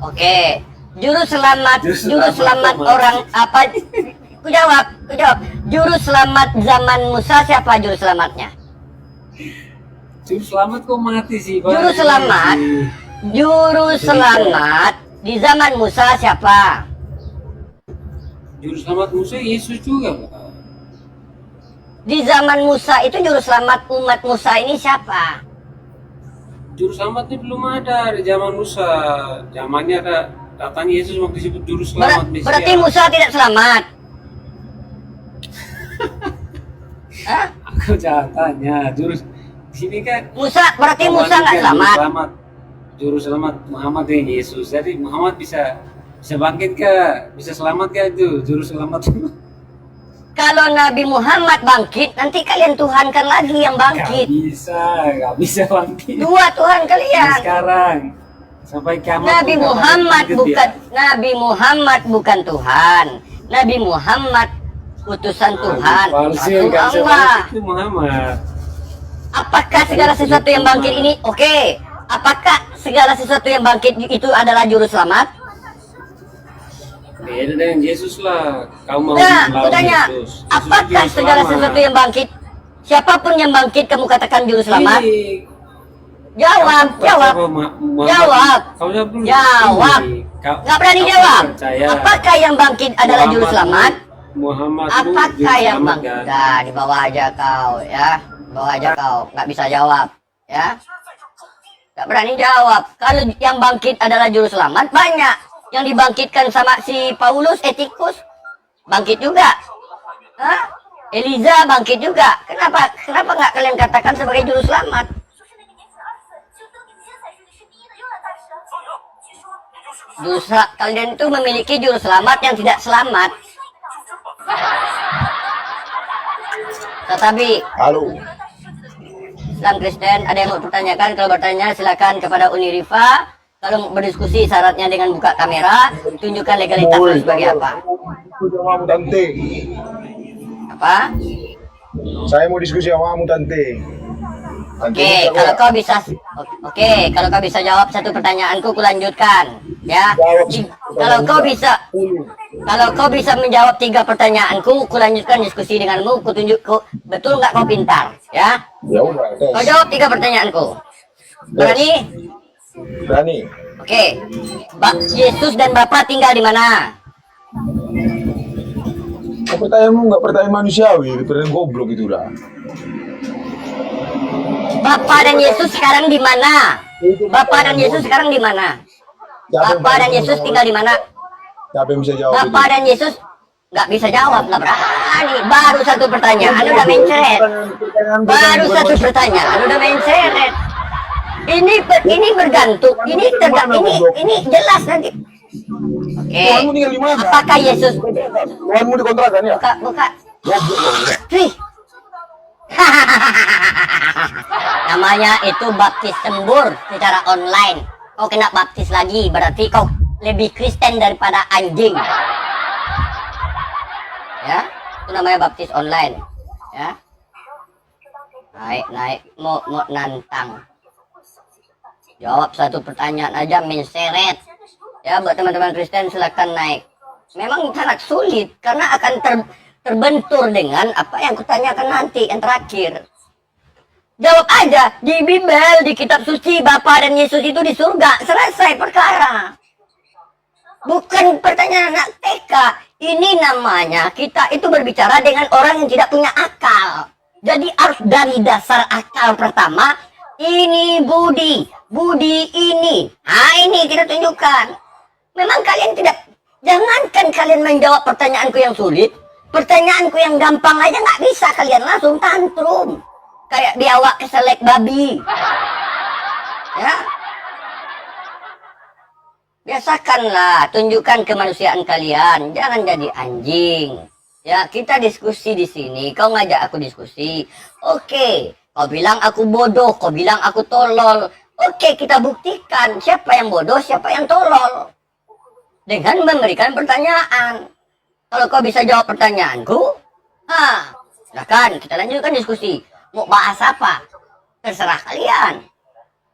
Oke. Juru selamat Teman. orang apa? Ku jawab. Juru selamat zaman Musa siapa juru selamatnya? Juru selamat kok mati sih? Juru selamat di zaman Musa siapa? Juru selamat Musa Yesus juga, Pak. Di zaman Musa itu juru selamat umat Musa ini siapa? Juru selamat ini belum ada di zaman Musa. Zamannya datang Yesus waktu disebut juru selamat Mesias. Berarti Musa tidak selamat. Hah? Aku jangan tanya sini kan Berarti Musa nggak selamat. Juru selamat Muhammad dengan Yesus. Jadi Muhammad bisa bangkit ke, bisa selamat ke itu juru selamat. Kalau Nabi Muhammad bangkit, nanti kalian tuhankan lagi yang bangkit. Gak bisa bangkit. Dua Tuhan kalian. Sekarang sampai kiamat. Nabi Muhammad bukan Tuhan. Nabi Muhammad utusan Tuhan. Rasulullah. Itu Muhammad. Apakah segala sesuatu yang bangkit ini oke? Apakah segala sesuatu yang bangkit itu adalah juru selamat? Beda dengan Yesus lah. Kau mau Nah, melawan aku tanya, Yesus. Yesus apakah juru segala selamat. sesuatu yang bangkit, siapapun yang bangkit kamu katakan juru selamat? Ini, Jawab. kau jawab dulu. Jawab. Nggak berani kau jawab. percaya Apakah yang bangkit adalah juru selamat? Muhammad Apakah yang bangkit? kan? Nah, di bawah aja kau ya. Bawah aja kau, nggak bisa jawab ya. Nggak berani jawab. Kalau yang bangkit adalah juru selamat, banyak. Yang dibangkitkan sama si Paulus, Etikus, bangkit juga. Hah? Eliza bangkit juga. Kenapa nggak kalian katakan sebagai juru selamat? Kalian itu memiliki juru selamat yang tidak selamat. Tetapi Islam Kristen ada yang mau pertanyakan? Kalau bertanya silakan kepada Unirifa. Kalau berdiskusi syaratnya dengan buka kamera, tunjukkan legalitasnya sebagai apa. Tante. Apa? Saya mau diskusi sama kamu, Tante. Oke, kalau kau bisa jawab satu pertanyaanku, kulanjutkan, ya. Kalau kau bisa menjawab 3 pertanyaanku, kulanjutkan diskusi denganmu, betul nggak kau pintar, ya? Ya udah, Kau jawab 3 pertanyaanku. Berani? Berani. Oke. Yesus dan Bapa tinggal di mana? Pertanyaanmu nggak pertanyaan manusiawi, pertanyaan goblok itu udah. Bapa dan Yesus sekarang di mana? Bapa dan Yesus sekarang di mana? Bapa dan Yesus tinggal di mana? Siapa yang bisa jawab Bapa dan Yesus nggak bisa jawab, nggak berani. Baru satu pertanyaan udah mencret. Baru satu pertanyaan udah mencret. Ini bergantung. Ini jelas nanti. Oke. Tuhanmu tinggal di mana? Apakah Yesus? Tuhanmu dikontrakan ya? Buka. Wih. Namanya itu baptis tembur secara online. Kau kena baptis lagi, berarti kau lebih Kristen daripada anjing. Ya, itu namanya baptis online. Ya. Naik, mau nantang. Jawab satu pertanyaan aja menseret. Ya, buat teman-teman Kristen silakan naik. Memang sangat sulit karena akan terbentur dengan apa yang kutanyakan nanti yang terakhir. Jawab aja, di Bible, di kitab suci, Bapa dan Yesus itu di surga. Selesai perkara. Bukan pertanyaan anak TK. Ini namanya kita itu berbicara dengan orang yang tidak punya akal. Jadi harus dari dasar akal pertama. Ini budi ini. Nah, ini kita tunjukkan. Memang kalian tidak Jangankan kalian menjawab pertanyaanku yang sulit, pertanyaanku yang gampang aja nggak bisa kalian, langsung tantrum. Kayak biawak keselek babi. Ya. Biasakanlah, tunjukkan kemanusiaan kalian, jangan jadi anjing. Ya, kita diskusi di sini, kau ngajak aku diskusi. Oke, kau bilang aku bodoh, kau bilang aku tolol. Oke, kita buktikan siapa yang bodoh, siapa yang tolol. Dengan memberikan pertanyaan. Kalau kau bisa jawab pertanyaanku, silakan kita lanjutkan diskusi. Mau bahas apa? Terserah kalian.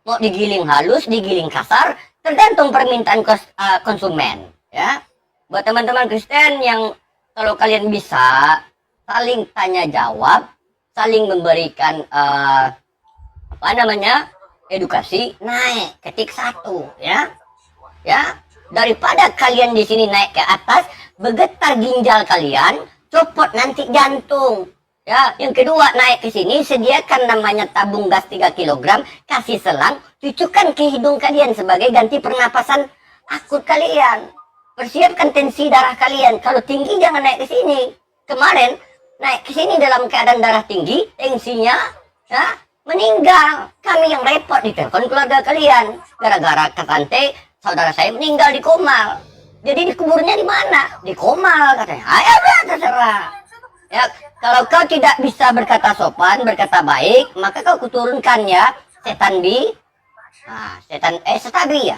Mau digiling halus, digiling kasar, tergantung permintaan konsumen. Ya, buat teman-teman Kristen yang kalau kalian bisa saling tanya jawab, saling memberikan edukasi, naik ketik 1, ya. Ya, daripada kalian di sini naik ke atas, bergetar ginjal kalian, copot nanti jantung. Ya, yang kedua naik ke sini, sediakan namanya tabung gas 3 kg, kasih selang, cucukkan ke hidung kalian sebagai ganti pernapasan akut kalian. Persiapkan tensi darah kalian. Kalau tinggi jangan naik ke sini. Kemarin naik ke sini dalam keadaan darah tinggi, tensinya ya, meninggal. Kami yang repot ditelepon keluarga kalian. Gara-gara Kasante, saudara saya meninggal di Komal. Jadi dikuburnya di mana? Di Komal katanya. Ayo terserah. Ya, kalau kau tidak bisa berkata sopan, berkata baik, maka kau kuturunkan ya setan bi. Setabi ya.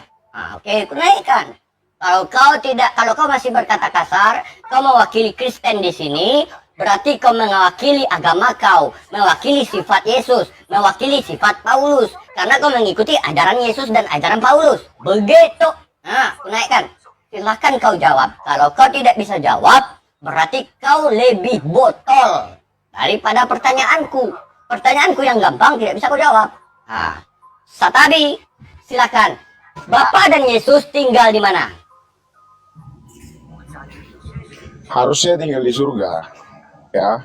Oke, kunaikkan. Kalau kau masih berkata kasar, kau mewakili Kristen di sini, berarti kau mewakili agama kau, mewakili sifat Yesus, mewakili sifat Paulus, karena kau mengikuti ajaran Yesus dan ajaran Paulus. Begitu. Nah, naikkan. Silahkan kau jawab. Kalau kau tidak bisa jawab, berarti kau lebih botol daripada pertanyaanku. Pertanyaanku yang gampang tidak bisa kau jawab. Satabi, silakan. Bapak dan Yesus tinggal di mana? Harusnya tinggal di surga, ya.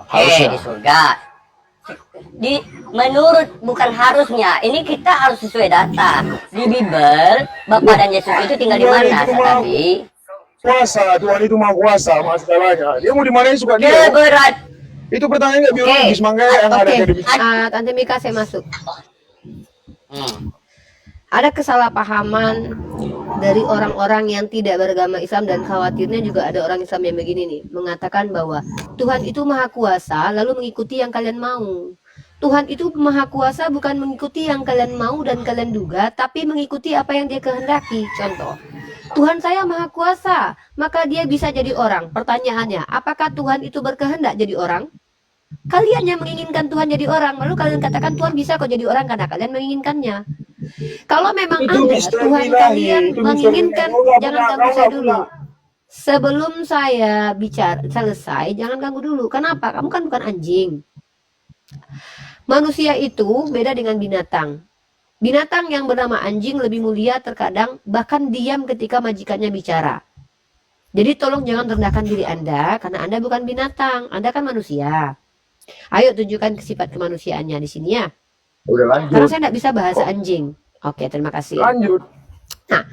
Harusnya di surga. Menurut bukan harusnya, ini kita harus sesuai data. Di Bible, Bapak dan Yesus itu tinggal di mana tadi? Kuasa, Tuhan itu maha kuasa, masalahnya. Dia mau di mana suka dia. Berat. Itu pertanyaan nggak biologis, makanya yang ada akademik. Tante Mika saya masuk. Ada kesalahpahaman dari orang-orang yang tidak beragama Islam, dan khawatirnya juga ada orang Islam yang begini nih, mengatakan bahwa Tuhan itu maha kuasa lalu mengikuti yang kalian mau. Tuhan itu maha kuasa bukan mengikuti yang kalian mau dan kalian duga, tapi mengikuti apa yang dia kehendaki. Contoh, Tuhan saya maha kuasa, maka dia bisa jadi orang. Pertanyaannya, apakah Tuhan itu berkehendak jadi orang? Kalian yang menginginkan Tuhan jadi orang, lalu kalian katakan Tuhan bisa kok jadi orang karena kalian menginginkannya. Kalau memang ada Tuhan kalian menginginkan, jangan ganggu saya dulu. Sebelum saya bicara selesai, jangan ganggu dulu. Kenapa? Kamu kan bukan anjing. Manusia itu beda dengan binatang. Binatang yang bernama anjing lebih mulia terkadang, bahkan diam ketika majikannya bicara. Jadi tolong jangan rendahkan diri Anda, karena Anda bukan binatang, Anda kan manusia. Ayo tunjukkan sifat kemanusiaannya di sini ya. Udah lanjut. Karena saya tidak bisa bahasa anjing. Oke, terima kasih. Lanjut. Nah,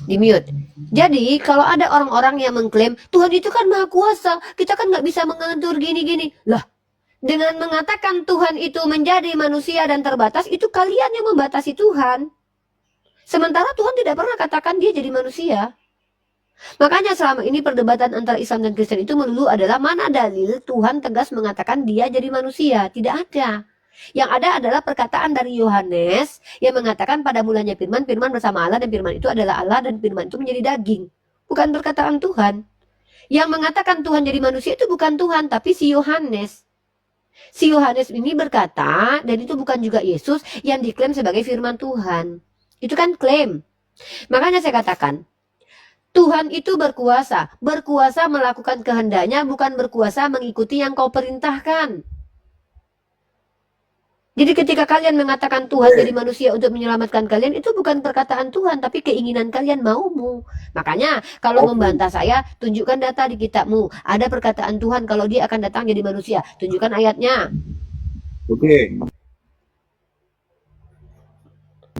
di mute. Jadi kalau ada orang-orang yang mengklaim Tuhan itu kan maha kuasa, kita kan nggak bisa mengatur gini-gini. Lah, dengan mengatakan Tuhan itu menjadi manusia dan terbatas, itu kalian yang membatasi Tuhan. Sementara Tuhan tidak pernah katakan dia jadi manusia. Makanya selama ini perdebatan antara Islam dan Kristen itu melulu adalah mana dalil Tuhan tegas mengatakan dia jadi manusia. Tidak ada. Yang ada adalah perkataan dari Yohanes yang mengatakan pada mulanya firman, firman bersama Allah, dan firman itu adalah Allah, dan firman itu menjadi daging. Bukan perkataan Tuhan. Yang mengatakan Tuhan jadi manusia itu bukan Tuhan, tapi si Yohanes. Si Yohanes ini berkata, dan itu bukan juga Yesus yang diklaim sebagai firman Tuhan. Itu kan klaim. Makanya saya katakan, Tuhan itu berkuasa. Berkuasa melakukan kehendaknya, bukan berkuasa mengikuti yang kau perintahkan. Jadi ketika kalian mengatakan Tuhan jadi manusia untuk menyelamatkan kalian, itu bukan perkataan Tuhan, tapi keinginan kalian, maumu. Makanya kalau membantah saya, tunjukkan data di kitabmu. Ada perkataan Tuhan kalau dia akan datang jadi manusia. Tunjukkan ayatnya. Oke.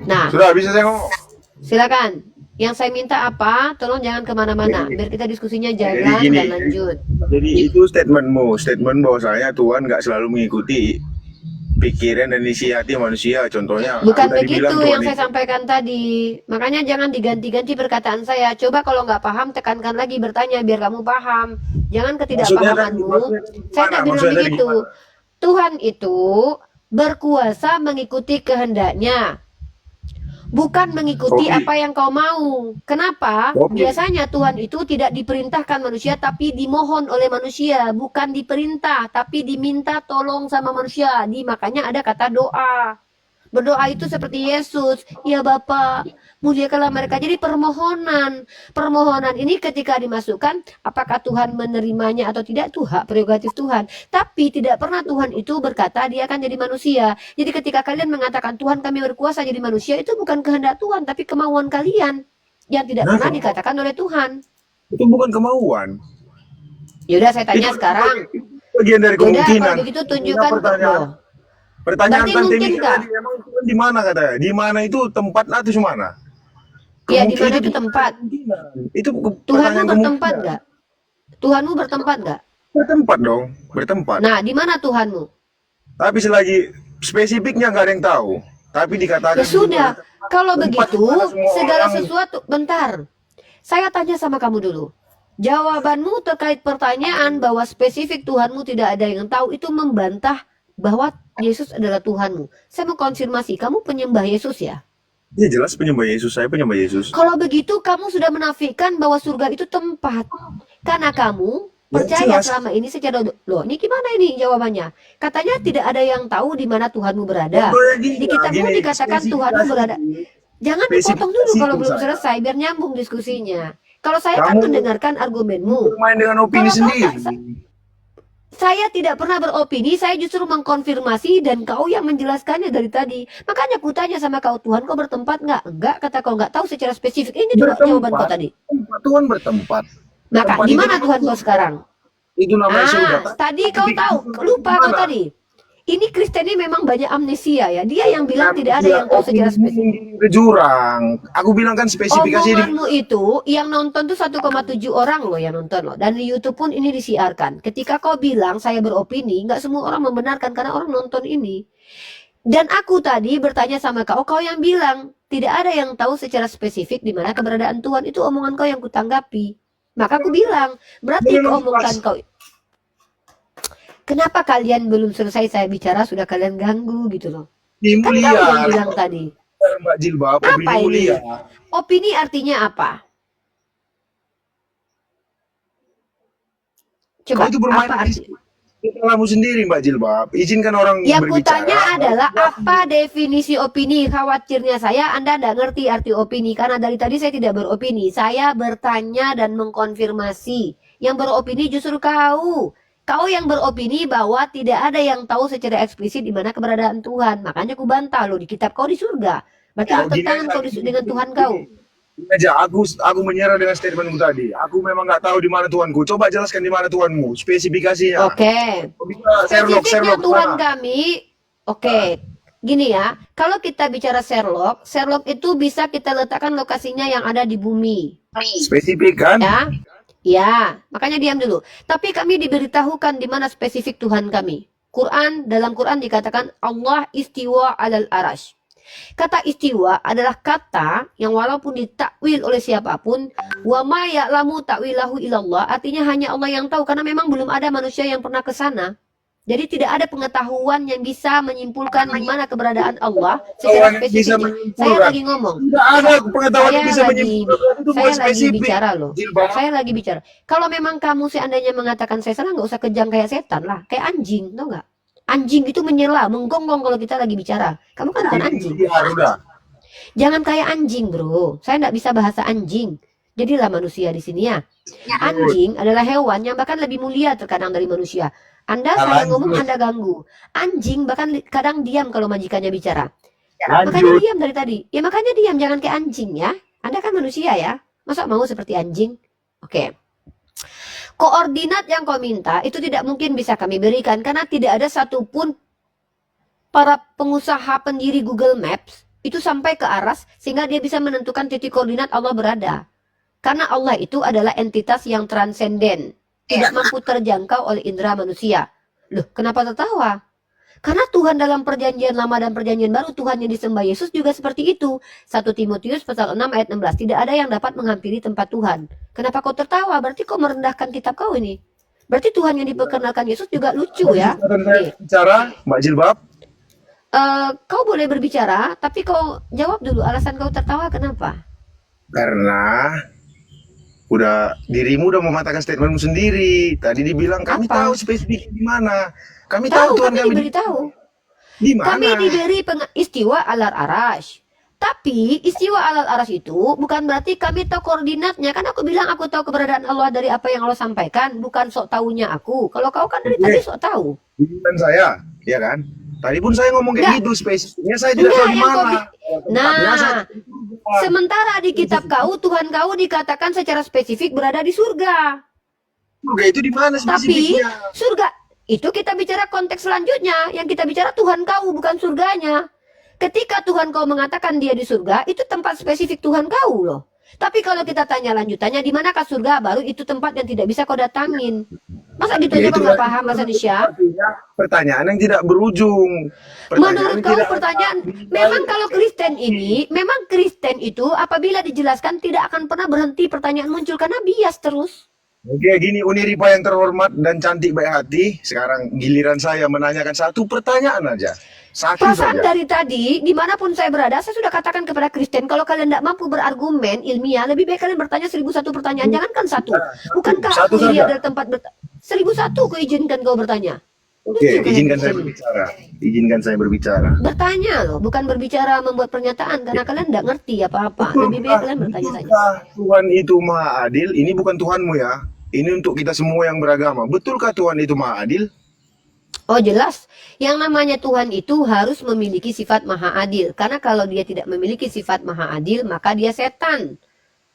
Nah, Sudah bisa saya ngomong. silakan. Yang saya minta apa? Tolong jangan kemana-mana, biar kita diskusinya jalan gini. dan lanjut. Jadi itu statement bahwasanya Tuhan nggak selalu mengikuti pikiran dan isi hati manusia. Contohnya, Bukan aku tadi bilang begitu yang Tuhan saya sampaikan tadi. Makanya jangan diganti-ganti perkataan saya. Coba kalau nggak paham, tekankan lagi bertanya biar kamu paham. Jangan ketidakpahamanmu. Saya tak bilang Maksudnya begitu. Tuhan itu berkuasa mengikuti kehendaknya, bukan mengikuti Oke. apa yang kau mau. Kenapa? Oke. Biasanya Tuhan itu tidak diperintahkan manusia, tapi dimohon oleh manusia. Bukan diperintah, tapi diminta tolong sama manusia. Makanya ada kata doa. Berdoa itu seperti Yesus, ya Bapa, muliakanlah mereka. Jadi permohonan. Permohonan ini ketika dimasukkan, apakah Tuhan menerimanya atau tidak, itu hak prerogatif Tuhan. Tapi tidak pernah Tuhan itu berkata dia akan jadi manusia. Jadi ketika kalian mengatakan Tuhan kami berkuasa jadi manusia, itu bukan kehendak Tuhan, tapi kemauan kalian yang tidak pernah dikatakan oleh Tuhan. itu bukan kemauan. Yaudah saya tanya Itu sekarang. bagian dari Yaudah kemungkinan. kalau begitu tunjukkan Pertanyaan. loh. Pertanyaan Berarti Tante mungkin Mika nggak? tadi, emang Tuhan di mana katanya? Di mana itu tempat atau di mana? Ya di mana Kemungkinan itu tempat? Itu Tuhanmu pertanyaan bertempat kemungkinan. nggak? Tuhanmu bertempat nggak? Bertempat dong, bertempat. Nah, di mana Tuhanmu? Tapi selagi spesifiknya nggak ada yang tahu. Tapi dikatakan Ya sudah, kalau tempat begitu di mana semua segala orang- sesuatu. Bentar, saya tanya sama kamu dulu. Jawabanmu terkait pertanyaan bahwa spesifik Tuhanmu tidak ada yang tahu itu membantah bahwa Yesus adalah Tuhanmu. Saya mau konfirmasi, kamu penyembah Yesus ya? Ya jelas penyembah Yesus, saya penyembah Yesus. Kalau begitu kamu sudah menafikan bahwa surga itu tempat. Karena kamu percaya jelas. selama ini secara loh, ini gimana ini jawabannya? Katanya tidak ada yang tahu di mana Tuhanmu berada. Di kitabmu dikatakan Tuhanmu berada. Jangan dipotong dulu kalau belum selesai biar nyambung diskusinya. Kalau saya kan Kamu mendengarkan argumenmu. bermain dengan opini Kalau kau sendiri. Saya tidak pernah beropini, saya justru mengkonfirmasi dan kau yang menjelaskannya dari tadi. Makanya aku tanya sama kau, Tuhan kau bertempat nggak? Enggak, kata kau nggak tahu secara spesifik. Ini jawaban kau tadi. Tuhan bertempat. Maka Tempat di itu mana Tuhan kau sekarang? Itu namanya surga. Tadi kau tahu, lupa kau tadi. Ini Kristen ini memang banyak amnesia ya. Dia yang bilang tidak ada yang tahu secara spesifik. Ke jurang. Aku bilang kan spesifikasi di Omonganmu itu yang nonton tuh 1,7 orang loh yang nonton loh. Dan di YouTube pun ini disiarkan. Ketika kau bilang saya beropini, nggak semua orang membenarkan karena orang nonton ini. Dan aku tadi bertanya sama kau yang bilang tidak ada yang tahu secara spesifik di mana keberadaan Tuhan. Itu omongan kau yang kutanggapi. Maka aku bilang, berarti keomongan kau. Kenapa kalian belum selesai saya bicara sudah kalian ganggu gitu loh? Kan kau yang bilang tadi. Mbak Jilbab, opini Apa ini? mulia. Opini artinya apa? Coba, Kau itu bermain apa arti? di salahmu sendiri Mbak Jilbab. Izinkan orang Yang berbicara. kutanya adalah apa definisi opini? Khawatirnya saya Anda tidak ngerti arti opini karena dari tadi saya tidak beropini. Saya bertanya dan mengkonfirmasi. Yang beropini justru kau. Kau yang beropini bahwa tidak ada yang tahu secara eksplisit di mana keberadaan Tuhan. Makanya aku bantah loh di kitab kau di surga. Berarti Ya, bertentangan gini kau aja. dengan Tuhan kau. Aja, aku menyerah dengan statementmu tadi. Aku memang nggak tahu di mana Tuhanku. Coba jelaskan di mana Tuhanmu, spesifikasinya. Oke. Bisa Spesifiknya Sherlock Tuhan mana? kami. Oke. Gini ya, kalau kita bicara Sherlock itu bisa kita letakkan lokasinya yang ada di bumi. Spesifik kan? Ya. Ya, makanya diam dulu. Tapi kami diberitahukan di mana spesifik Tuhan kami. Dalam Quran dikatakan Allah istiwa alal arash. Kata istiwa adalah kata yang walaupun ditakwil oleh siapapun, wa ma ya'lamu ta'wilahu ilallah, artinya hanya Allah yang tahu karena memang belum ada manusia yang pernah ke sana. Jadi tidak ada pengetahuan yang bisa menyimpulkan di mana keberadaan Allah secara Bisa spesifik. menyimpulkan. Saya lagi ngomong. Tidak ada pengetahuan yang bisa Saya menyimpulkan. Itu bukan lagi spesifik. bicara loh. Jilbab. Saya lagi bicara. Kalau memang kamu seandainya mengatakan saya salah, nggak usah kejang kayak setan lah, kayak anjing, tau nggak? Anjing itu menyela, menggonggong kalau kita lagi bicara. Kamu kan bukan anjing. Ya, udah. Jangan kayak anjing, bro. Saya nggak bisa bahasa anjing. Jadilah manusia di sini ya. Anjing adalah hewan yang bahkan lebih mulia terkadang dari manusia. Anda saya ngomong, Anda ganggu. Anjing bahkan kadang diam kalau majikannya bicara. Makanya diam dari tadi. Ya makanya diam, jangan kayak anjing ya. Anda kan manusia ya. Masa mau seperti anjing? Oke. Koordinat yang kau minta itu tidak mungkin bisa kami berikan karena tidak ada satupun para pengusaha pendiri Google Maps itu sampai ke aras sehingga dia bisa menentukan titik koordinat Allah berada. Karena Allah itu adalah entitas yang transenden, tidak mampu terjangkau oleh indera manusia. Loh, kenapa tertawa? Karena Tuhan dalam perjanjian lama dan perjanjian baru, Tuhan yang disembah Yesus juga seperti itu. 1 Timotius pasal 6 ayat 16, tidak ada yang dapat menghampiri tempat Tuhan. Kenapa kau tertawa? Berarti kau merendahkan kitab kau ini. Berarti Tuhan yang diperkenalkan Yesus juga lucu ya. Nih. Bicara, Mbak Jilbab. Kau boleh berbicara, tapi kau jawab dulu alasan kau tertawa kenapa? Karena dirimu udah mengatakan statementmu sendiri. Tadi dibilang kami Apa? tahu spesifik di mana. Kami tahu Tuhan kami kami diberitahu. di mana. Kami diberi istiwa alal arash. Tapi istiwa alal arash itu bukan berarti kami tahu koordinatnya. Kan aku bilang aku tahu keberadaan Allah dari apa yang Allah sampaikan, bukan sok tahunya aku. Kalau kau kan dari tadi sok tahu. Dan saya, ya kan? Tadi pun saya ngomong kayak gitu, spesifiknya saya tidak Enggak, tahu di yang kau mana. Nah, sementara di kitab kau Tuhan kau dikatakan secara spesifik berada di surga. Surga itu di mana Tapi spesifiknya? surga itu kita bicara konteks selanjutnya. Yang kita bicara Tuhan kau, bukan surganya. Ketika Tuhan kau mengatakan dia di surga, itu tempat spesifik Tuhan kau loh. Tapi kalau kita tanya lanjutannya, di manakah surga? Baru itu tempat yang tidak bisa kau datangin. Masa gitu aja kau nggak paham bahasa Indonesia? Pertanyaan yang tidak berujung. Menurut kau pertanyaan, memang kalau Kristen ini, memang Kristen itu apabila dijelaskan tidak akan pernah berhenti pertanyaan muncul karena bias terus. Oke, gini Uniripa yang terhormat dan cantik baik hati. Sekarang giliran saya menanyakan satu pertanyaan aja. Satu Perasaan saja. dari tadi, dimanapun saya berada, saya sudah katakan kepada Kristen, kalau kalian tidak mampu berargumen ilmiah, lebih baik kalian bertanya 1001 pertanyaan, jangankan satu. Bukankah Satu aku dilihat saja. dari tempat 1001 kuizinkan kau bertanya? Oke, Lucu izinkan kalian saya ini. berbicara. Izinkan saya berbicara. Bertanya loh, bukan berbicara membuat pernyataan, karena kalian tidak ngerti apa-apa. Lebih baik kalian bertanya saja. Betulkah Tuhan itu maha adil? Ini bukan Tuhanmu ya. Ini untuk kita semua yang beragama. Betulkah Tuhan itu maha adil? Oh jelas, yang namanya Tuhan itu harus memiliki sifat maha adil. Karena kalau dia tidak memiliki sifat maha adil, maka dia setan.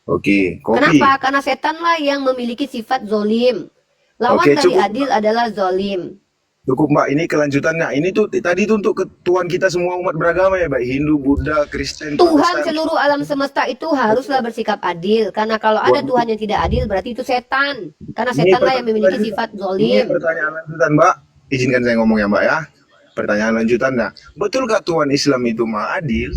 Oke, kopi. Kenapa? Karena setanlah yang memiliki sifat zolim. Lawan Oke, dari cukup. adil adalah zolim. Cukup Mbak, ini kelanjutannya. Ini tuh tadi itu untuk Tuhan kita semua umat beragama ya, baik Hindu, Buddha, Kristen, Tuhan Protestan. seluruh alam semesta itu haruslah bersikap adil. Karena kalau ada Tuhan yang tidak adil, berarti itu setan. Karena Ini setanlah yang memiliki pertanyaan- sifat Ini zolim. pertanyaan lanjutan Mbak. Izinkan saya ngomong ya Mbak ya. Pertanyaan lanjutannya, betulkah Tuhan Islam itu maha adil?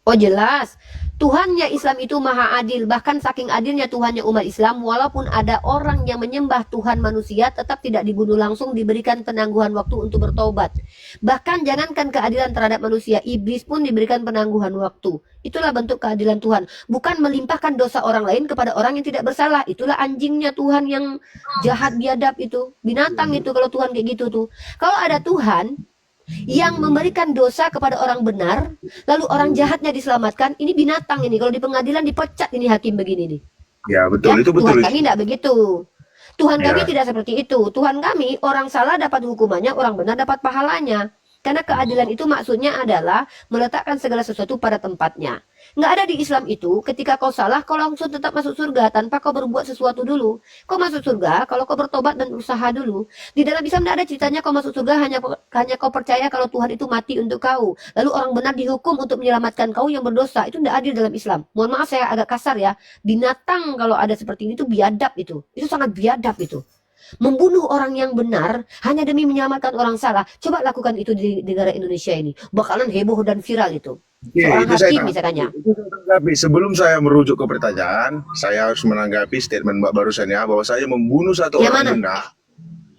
Oh jelas, Tuhannya Islam itu maha adil. Bahkan saking adilnya Tuhannya umat Islam, walaupun ada orang yang menyembah Tuhan manusia, tetap tidak dibunuh langsung, diberikan penangguhan waktu untuk bertobat. Bahkan jangankan keadilan terhadap manusia, iblis pun diberikan penangguhan waktu. Itulah bentuk keadilan Tuhan. Bukan melimpahkan dosa orang lain kepada orang yang tidak bersalah. Itulah anjingnya Tuhan yang jahat biadab itu. Binatang itu kalau Tuhan kayak gitu tuh. Kalau ada Tuhan yang memberikan dosa kepada orang benar, lalu orang jahatnya diselamatkan, ini binatang ini. Kalau di pengadilan dipecat ini hakim begini nih. Ya betul, Ya, itu betul. Tuhan kami tidak begitu. Tuhan kami Ya. tidak seperti itu. Tuhan kami, orang salah dapat hukumannya, orang benar dapat pahalanya. Karena keadilan itu maksudnya adalah meletakkan segala sesuatu pada tempatnya. Nggak ada di Islam itu, ketika kau salah, kau langsung tetap masuk surga tanpa kau berbuat sesuatu dulu. Kau masuk surga kalau kau bertobat dan berusaha dulu. Di dalam Islam tidak ada ceritanya kau masuk surga hanya kau percaya kalau Tuhan itu mati untuk kau. Lalu orang benar dihukum untuk menyelamatkan kau yang berdosa. Itu tidak adil dalam Islam. Mohon maaf saya agak kasar ya. Binatang kalau ada seperti ini itu biadab itu. Itu sangat biadab itu. Membunuh orang yang benar hanya demi menyelamatkan orang salah. Coba lakukan itu di negara Indonesia ini. Bakalan heboh dan viral itu. Oke, Seorang itu saya hakim misalnya. tanggapi. Sebelum saya merujuk ke pertanyaan, saya harus menanggapi statement Mbak barusan ya, bahwa saya membunuh satu Yang orang mana? benar.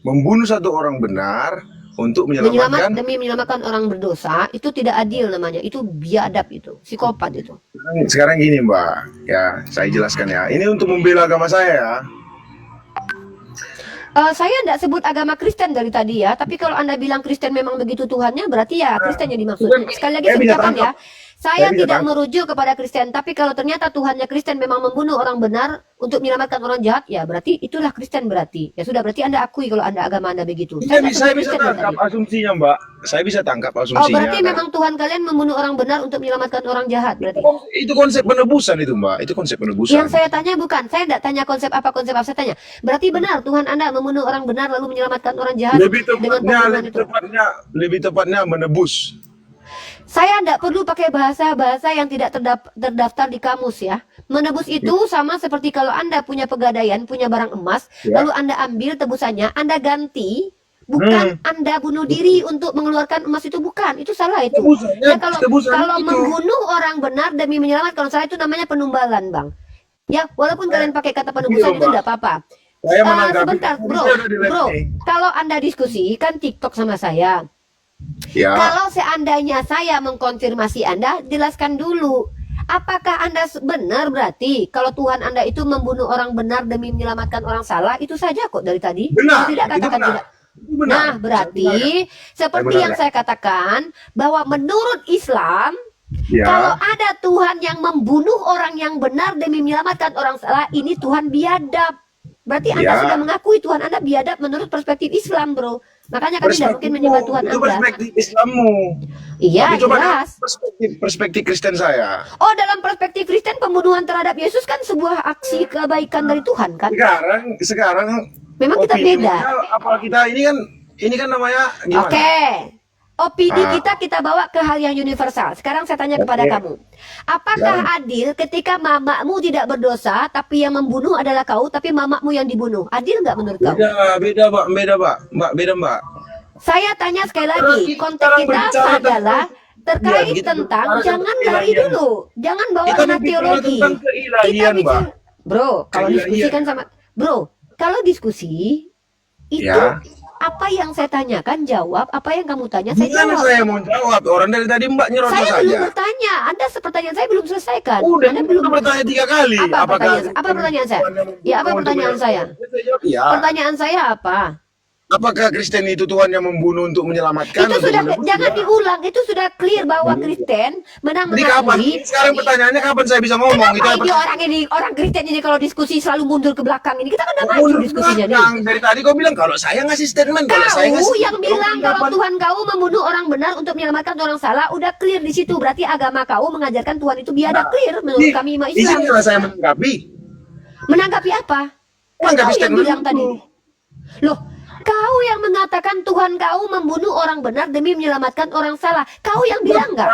Membunuh satu orang benar untuk menyelamatkan. Demi menyelamatkan orang berdosa itu tidak adil namanya. Itu biadab itu. Psikopat itu. Sekarang gini Mbak, ya saya jelaskan ya. Ini untuk membela agama saya ya. Saya tidak sebut agama Kristen dari tadi ya. Tapi kalau Anda bilang Kristen memang begitu Tuhannya, berarti ya Kristen yang dimaksud. Sekali lagi Saya saya bisa ucapkan ya. tangkap. Saya Saya bisa tidak tangkap. merujuk kepada Kristen. Tapi kalau ternyata Tuhannya Kristen memang membunuh orang benar untuk menyelamatkan orang jahat, ya berarti itulah Kristen berarti. Ya sudah, berarti Anda akui kalau agama Anda begitu. Saya nggak bisa sebut Kristen dari tangkap tadi. asumsinya Mbak. Saya bisa tangkap Oh, asumsinya. berarti memang Tuhan kalian membunuh orang benar untuk menyelamatkan orang jahat berarti. Itu konsep penebusan itu Mbak. Itu konsep penebusan. Yang saya tanya bukan, saya tidak tanya konsep apa, saya tanya. Berarti benar Tuhan Anda membunuh orang benar lalu menyelamatkan orang jahat Lebih dengan tepatnya, pembunuhan itu. lebih tepatnya menebus. Saya tidak perlu pakai bahasa-bahasa yang tidak terdaftar di kamus ya. Menebus itu sama seperti kalau Anda punya pegadaian, punya barang emas, lalu Anda ambil tebusannya, Anda ganti, bukan Anda bunuh diri untuk mengeluarkan emas itu, bukan. Itu salah itu. Ya, kalau membunuh orang benar demi menyelamatkan orang salah itu namanya penumbalan, Bang. Ya, walaupun kalian pakai kata penebusan itu tidak apa-apa. Sebentar, bro, kalau Anda diskusi kan TikTok sama saya. Ya. Kalau seandainya saya mengkonfirmasi Anda, jelaskan dulu. Apakah Anda benar berarti kalau Tuhan Anda itu membunuh orang benar demi menyelamatkan orang salah? Itu saja kok dari tadi. Benar, Tidak itu katakan benar. tidak. Itu benar. Nah, berarti seperti yang saya katakan bahwa menurut Islam, Ya. kalau ada Tuhan yang membunuh orang yang benar demi menyelamatkan orang salah, ini Tuhan biadab. Berarti Anda Ya. sudah mengakui Tuhan Anda biadab menurut perspektif Islam, bro. Makanya kami tidak mungkin menyembah Tuhan itu Anda. perspektif Islammu. Iya, Tapi coba jelas. perspektif Kristen saya. Oh, dalam perspektif Kristen pembunuhan terhadap Yesus kan sebuah aksi kebaikan dari Tuhan kan? Sekarang Memang kita opini beda. apa kita ini kan namanya gimana? Oke. Opini kita bawa ke hal yang universal. Sekarang saya tanya kepada kamu. Apakah adil ketika mamamu tidak berdosa tapi yang membunuh adalah kau, tapi mamamu yang dibunuh? Adil nggak menurut kau? Beda, Mbak. Saya tanya sekali lagi, konteks kita adalah terkait tentang jangan lari dulu, jangan bawa Kita anak bicara teologi. tentang keilahian, Mbak. Bro, kalau diskusi kan sama bro, kalau diskusi itu Ya. apa yang saya tanyakan jawab, apa yang kamu tanya saya Gimana jawab. saya mau jawab? Orang dari tadi Mbak nyerocos Saya saja. belum bertanya, Anda pertanyaan saya belum selesaikan. Udah, Anda belum bertanya 3 kali. Apa pertanyaan saya? Ya, apa pertanyaan saya? Ya. Pertanyaan saya apa? Apakah Kristen itu Tuhan yang membunuh untuk menyelamatkan? Itu atau sudah menebus? jangan diulang, itu sudah clear bahwa Kristen Jadi kapan? mengakui. Sekarang pertanyaannya kapan saya bisa ngomong? Kenapa ini orang Kristen ini kalau diskusi selalu mundur ke belakang ini? Kita kan udah maju Mundur diskusinya nih. belakang. Dari tadi kau bilang kalau saya ngasih statement, kalau saya Kau ngasih yang bilang kalau Tuhan kau membunuh orang benar untuk menyelamatkan orang salah, udah clear di situ. Berarti agama kau mengajarkan Tuhan itu biadab, clear menurut kami umat Di Islam. sini saya menanggapi. Menanggapi apa? Kan Menanggapi kau yang statement bilang itu. tadi. Loh, kau yang mengatakan Tuhan kau membunuh orang benar demi menyelamatkan orang salah. Kau yang bilang nggak?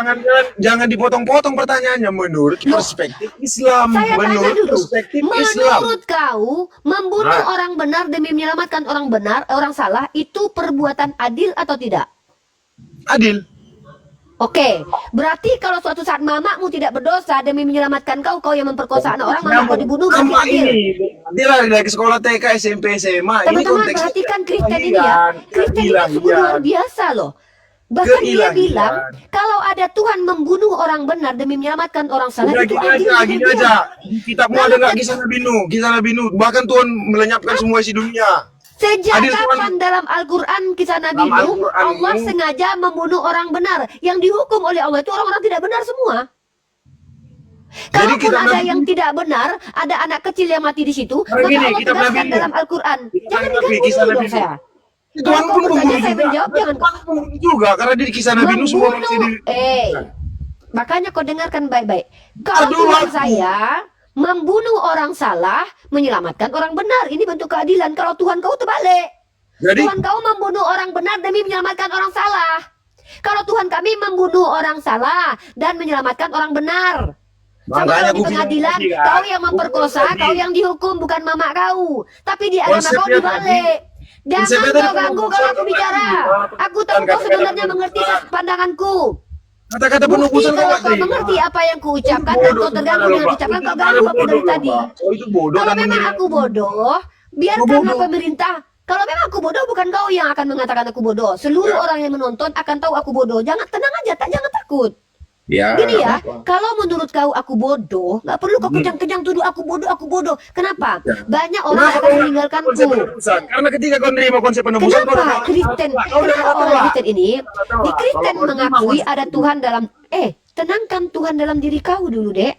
Jangan dipotong-potong pertanyaannya menurut perspektif Islam. Saya tanya Menurut dulu, perspektif Islam. menurut kau membunuh orang benar demi menyelamatkan orang salah itu perbuatan adil atau tidak? Adil. Oke, berarti kalau suatu saat mamamu tidak berdosa demi menyelamatkan kau, kau yang memperkosa anak orang, mama kau dibunuh, berarti Sama adil. Dia lari dari sekolah TK, SMP, SMA. Ini Teman-teman konteksnya perhatikan Kristen ini ya. Kristen ini sungguh luar biasa loh. Bahkan dia Keilahian. bilang kalau ada Tuhan membunuh orang benar demi menyelamatkan orang salah Udah itu gini adil. aja, gini menurut dia. aja. Di kitabmu ada nggak kisah Nabi Nuh? Kisah Nabi Nuh. Bahkan Tuhan melenyapkan semua isi dunia. Sejak Adil, kapan dalam Al-Quran kisah Nabi Dalam Nuh Al-Quran Allah Nuh. sengaja membunuh orang benar? Yang dihukum oleh Allah itu orang-orang tidak benar semua. Kalaupun kitab ada Nabi yang tidak benar, ada anak kecil yang mati di situ, Karena maka gini, Allah kitab tegaskan Nabi Nuh. dalam Al-Quran. Kitab Jangan Nabi, diganggu kisah dulu Nabi dong Nuh. saya. Tuhan Kalau pun kau bertanya membunuh saya juga. menjawab, jangan Tuhan membunuh juga karena di kisah Nabi Nuh semua manusia di. Makanya kau dengarkan baik-baik. Kalau Aduh, Tuhan aku. saya membunuh orang salah, menyelamatkan orang benar, ini bentuk keadilan. Kalau Tuhan kau terbalik. Jadi Tuhan kau membunuh orang benar demi menyelamatkan orang salah. Kalau Tuhan kami membunuh orang salah dan menyelamatkan orang benar. Sama makanya kalau di aku bilang pengadilan, tadi kan. kau yang memperkosa, Aku bilang kau tadi. yang dihukum, bukan mama kau. Tapi di agama kau Konsepnya dibalik. Jangan konsepnya kau tadi ganggu kalau aku bicara. Aku tahu kau sebenarnya mengerti pandanganku. Kata-kata Bukti penubusan kalau nggak kau terima. mengerti apa yang kuucapkan dan Bodoh kau terganggu sebenarnya, dengan Pak. ucapan, Itu kau ganggu aku dari bodoh, tadi. Pak. Oh, itu bodoh Kalau dan memang menyerang. aku bodoh, biarkanlah pemerintah. Kalau memang aku bodoh, bukan kau yang akan mengatakan aku bodoh. Seluruh orang yang menonton akan tahu aku bodoh. Jangan, tenang aja, jangan takut. Ya, Gini nggak ya, apa-apa. kalau menurut kau aku bodoh, nggak perlu kau kejang-kejang tuduh aku bodoh. Kenapa? Banyak orang yang akan meninggalkanku. Konsep penebusan? Karena ketika kau nerima konsep penebusan, kau Kenapa Kristen? Kenapa orang Kristen ini? Di Kristen mengakui ada Tuhan dalam. Tenangkan Tuhan dalam diri kau dulu, Dek.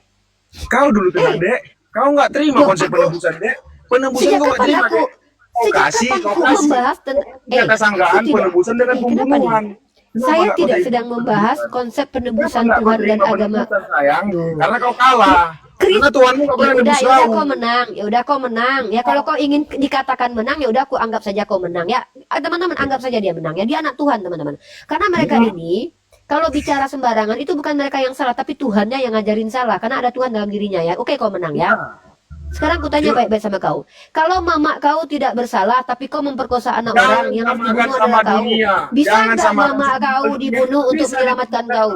Kau dulu tenang, Dek. Kau nggak terima Loh, konsep aku- penebusan, Dek. Penebusan Sejak kau nggak kapan terima, aku? Dek. Sejak kapan aku membahas tentang? Kata sanggahan penebusan dengan kenapa nih? pembunuhan. Saya Kenapa tidak nggak sedang membahas konsep penebusan Kenapa nggak kau Tuhan dan terima agama. penebusan, sayang? Karena kau kalah. Karena Tuhanmu nggak pernah nebus Ya kau. udah kau menang. Ya udah kau menang. Ya kalau kau ingin dikatakan menang, ya udah aku anggap saja kau menang ya. Teman-teman anggap saja dia menang ya. Dia anak Tuhan, teman-teman. Karena mereka ini Kalau bicara sembarangan itu bukan mereka yang salah, tapi Tuhannya yang ngajarin salah, karena ada Tuhan dalam dirinya ya. Oke, kau menang ya. Sekarang ku tanya baik-baik sama kau. Kalau mama kau tidak bersalah, tapi kau memperkosa anak orang, yang harus dibunuh adalah kau. Bisa nggak mama kau dibunuh untuk menyelamatkan kau?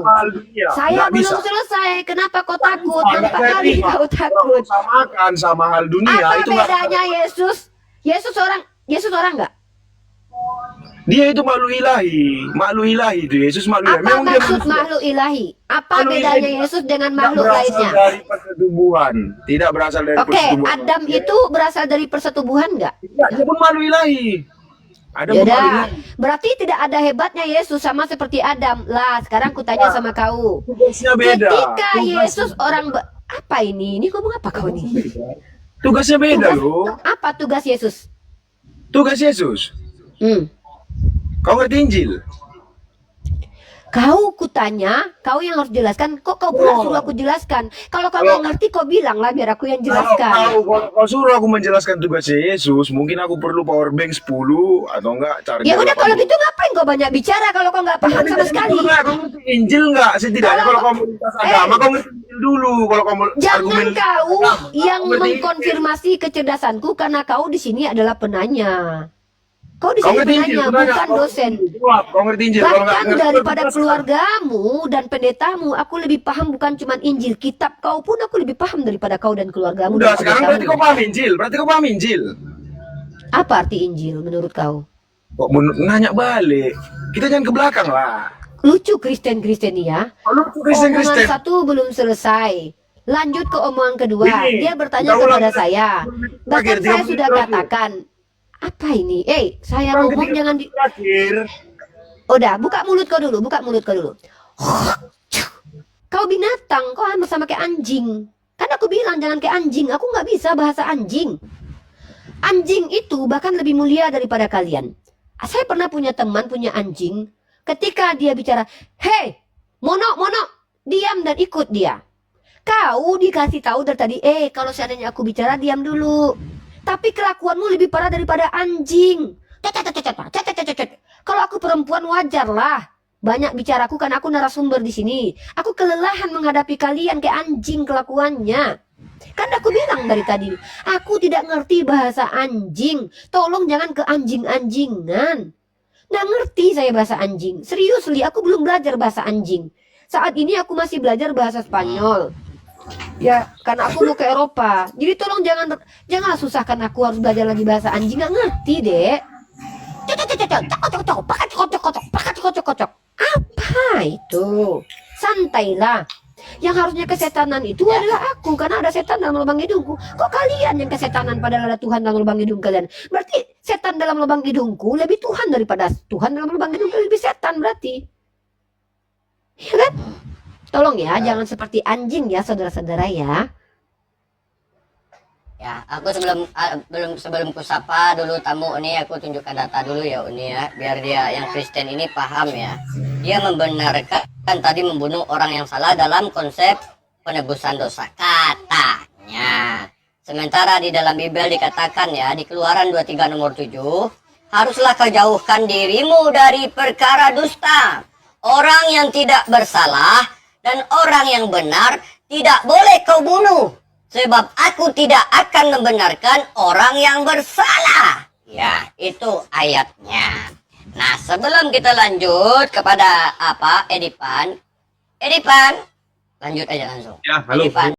Saya belum selesai. Kenapa kau takut? Nampak kali kau takut. Samakan sama hal dunia Apa itu nggak- bedanya Yesus? Yesus orang nggak? Dia itu makhluk ilahi itu Yesus makhluk ilahi. Apa Memang dia maksud manusia. makhluk ilahi? Apa Makhluk bedanya ilahi Yesus dengan Tidak makhluk berasal lainnya? dari persetubuhan, tidak berasal dari Oke, persetubuhan. Adam itu berasal dari persetubuhan nggak? Ya, dia pun makhluk ilahi. Ada pun makhluk Yaudah, ilahi. berarti tidak ada hebatnya Yesus sama seperti Adam. Lah, sekarang kutanya sama kau. Tugasnya beda. Ketika Yesus apa ini? Ini ngomong apa kau nih? Tugasnya beda Tugas- loh. Apa tugas Yesus? Tugas Yesus. Kau ngerti Injil? Kau kutanya, kau yang harus jelaskan. Kok kau pula suruh aku jelaskan? Kalau kau nggak ngerti, kau bilang lah biar aku yang jelaskan. Kalau kau suruh aku menjelaskan tugasnya Yesus, mungkin aku perlu power bank 10 atau enggak charger. Ya udah 8. kalau gitu ngapain kau banyak bicara kalau kau nggak paham sama sekali? Kau ngerti Injil enggak? Setidaknya Kalau- kalau kamu lintas agama, kau ngerti Injil dulu. Kalau kamu Jangan argumen kau agama, yang kau ngerti Injil. mengkonfirmasi kecerdasanku karena kau di sini adalah penanya. Kau di Kau sini ngerti Injil, penanya, Tanya, bukan kau- dosen. Jawab, kau ngerti Injil? Kalau nggak Bahkan ngerti, daripada jelaskan. keluargamu dan pendetamu, aku lebih paham bukan cuma Injil, kitab kau pun aku lebih paham daripada kau dan keluargamu. Udah, dan sekarang berarti pendetamu. kau paham Injil. Berarti kau paham Injil. Apa arti Injil menurut kau? Kok nanya balik? Kita jangan ke belakang lah. Lucu Kristen-Kristen ya. Kalau Omongan Kristen. satu belum selesai. Lanjut ke omongan kedua. Ini, Dia bertanya kita ulang kepada ke- saya. Bahkan terakhir, saya 30 sudah terakhir. katakan, apa ini? Saya Orang ngomong ketiga jangan di... terakhir. Udah, buka mulut kau dulu, buka mulut kau dulu. Kau binatang, kau sama kayak anjing. Kan aku bilang jangan kayak anjing, aku nggak bisa bahasa anjing. Anjing itu bahkan lebih mulia daripada kalian. Saya pernah punya teman, punya anjing. Ketika dia bicara, hei, mono, diam dan ikut dia. Kau dikasih tahu dari tadi, kalau seandainya aku bicara, diam dulu. Tapi kelakuanmu lebih parah daripada anjing. Kalau aku perempuan wajar lah. Banyak bicaraku karena aku narasumber di sini. Aku kelelahan menghadapi kalian kayak anjing kelakuannya. Kan aku bilang dari tadi, aku tidak ngerti bahasa anjing. Tolong jangan ke anjing-anjingan. Nggak ngerti saya bahasa anjing. Serius li, aku belum belajar bahasa anjing. Saat ini aku masih belajar bahasa Spanyol. Ya, karena aku mau ke Eropa. Jadi tolong janganlah susahkan aku harus belajar lagi bahasa anjing. Nggak ngerti deh. Apa itu? Santailah. Yang harusnya kesetanan itu adalah aku, karena ada setan dalam lubang hidungku. Kok kalian yang kesetanan padahal ada Tuhan dalam lubang hidung kalian? Berarti setan dalam lubang hidungku lebih Tuhan daripada Tuhan dalam lubang hidungku lebih setan berarti. Ya kan? Tolong ya, jangan seperti anjing ya saudara-saudara ya. Ya, aku sebelum kusapa dulu tamu ini, aku tunjukkan data dulu ya Uni ya, biar dia yang Kristen ini paham ya. Dia membenarkan tadi membunuh orang yang salah dalam konsep penebusan dosa katanya. Sementara di dalam Bible dikatakan ya, di Keluaran 23 nomor 7, haruslah kau jauhkan dirimu dari perkara dusta. Orang yang tidak bersalah dan orang yang benar tidak boleh kau bunuh. Sebab aku tidak akan membenarkan orang yang bersalah. Ya, itu ayatnya. Nah, sebelum kita lanjut kepada Edipan, lanjut aja langsung. Ya, halo. Edipan.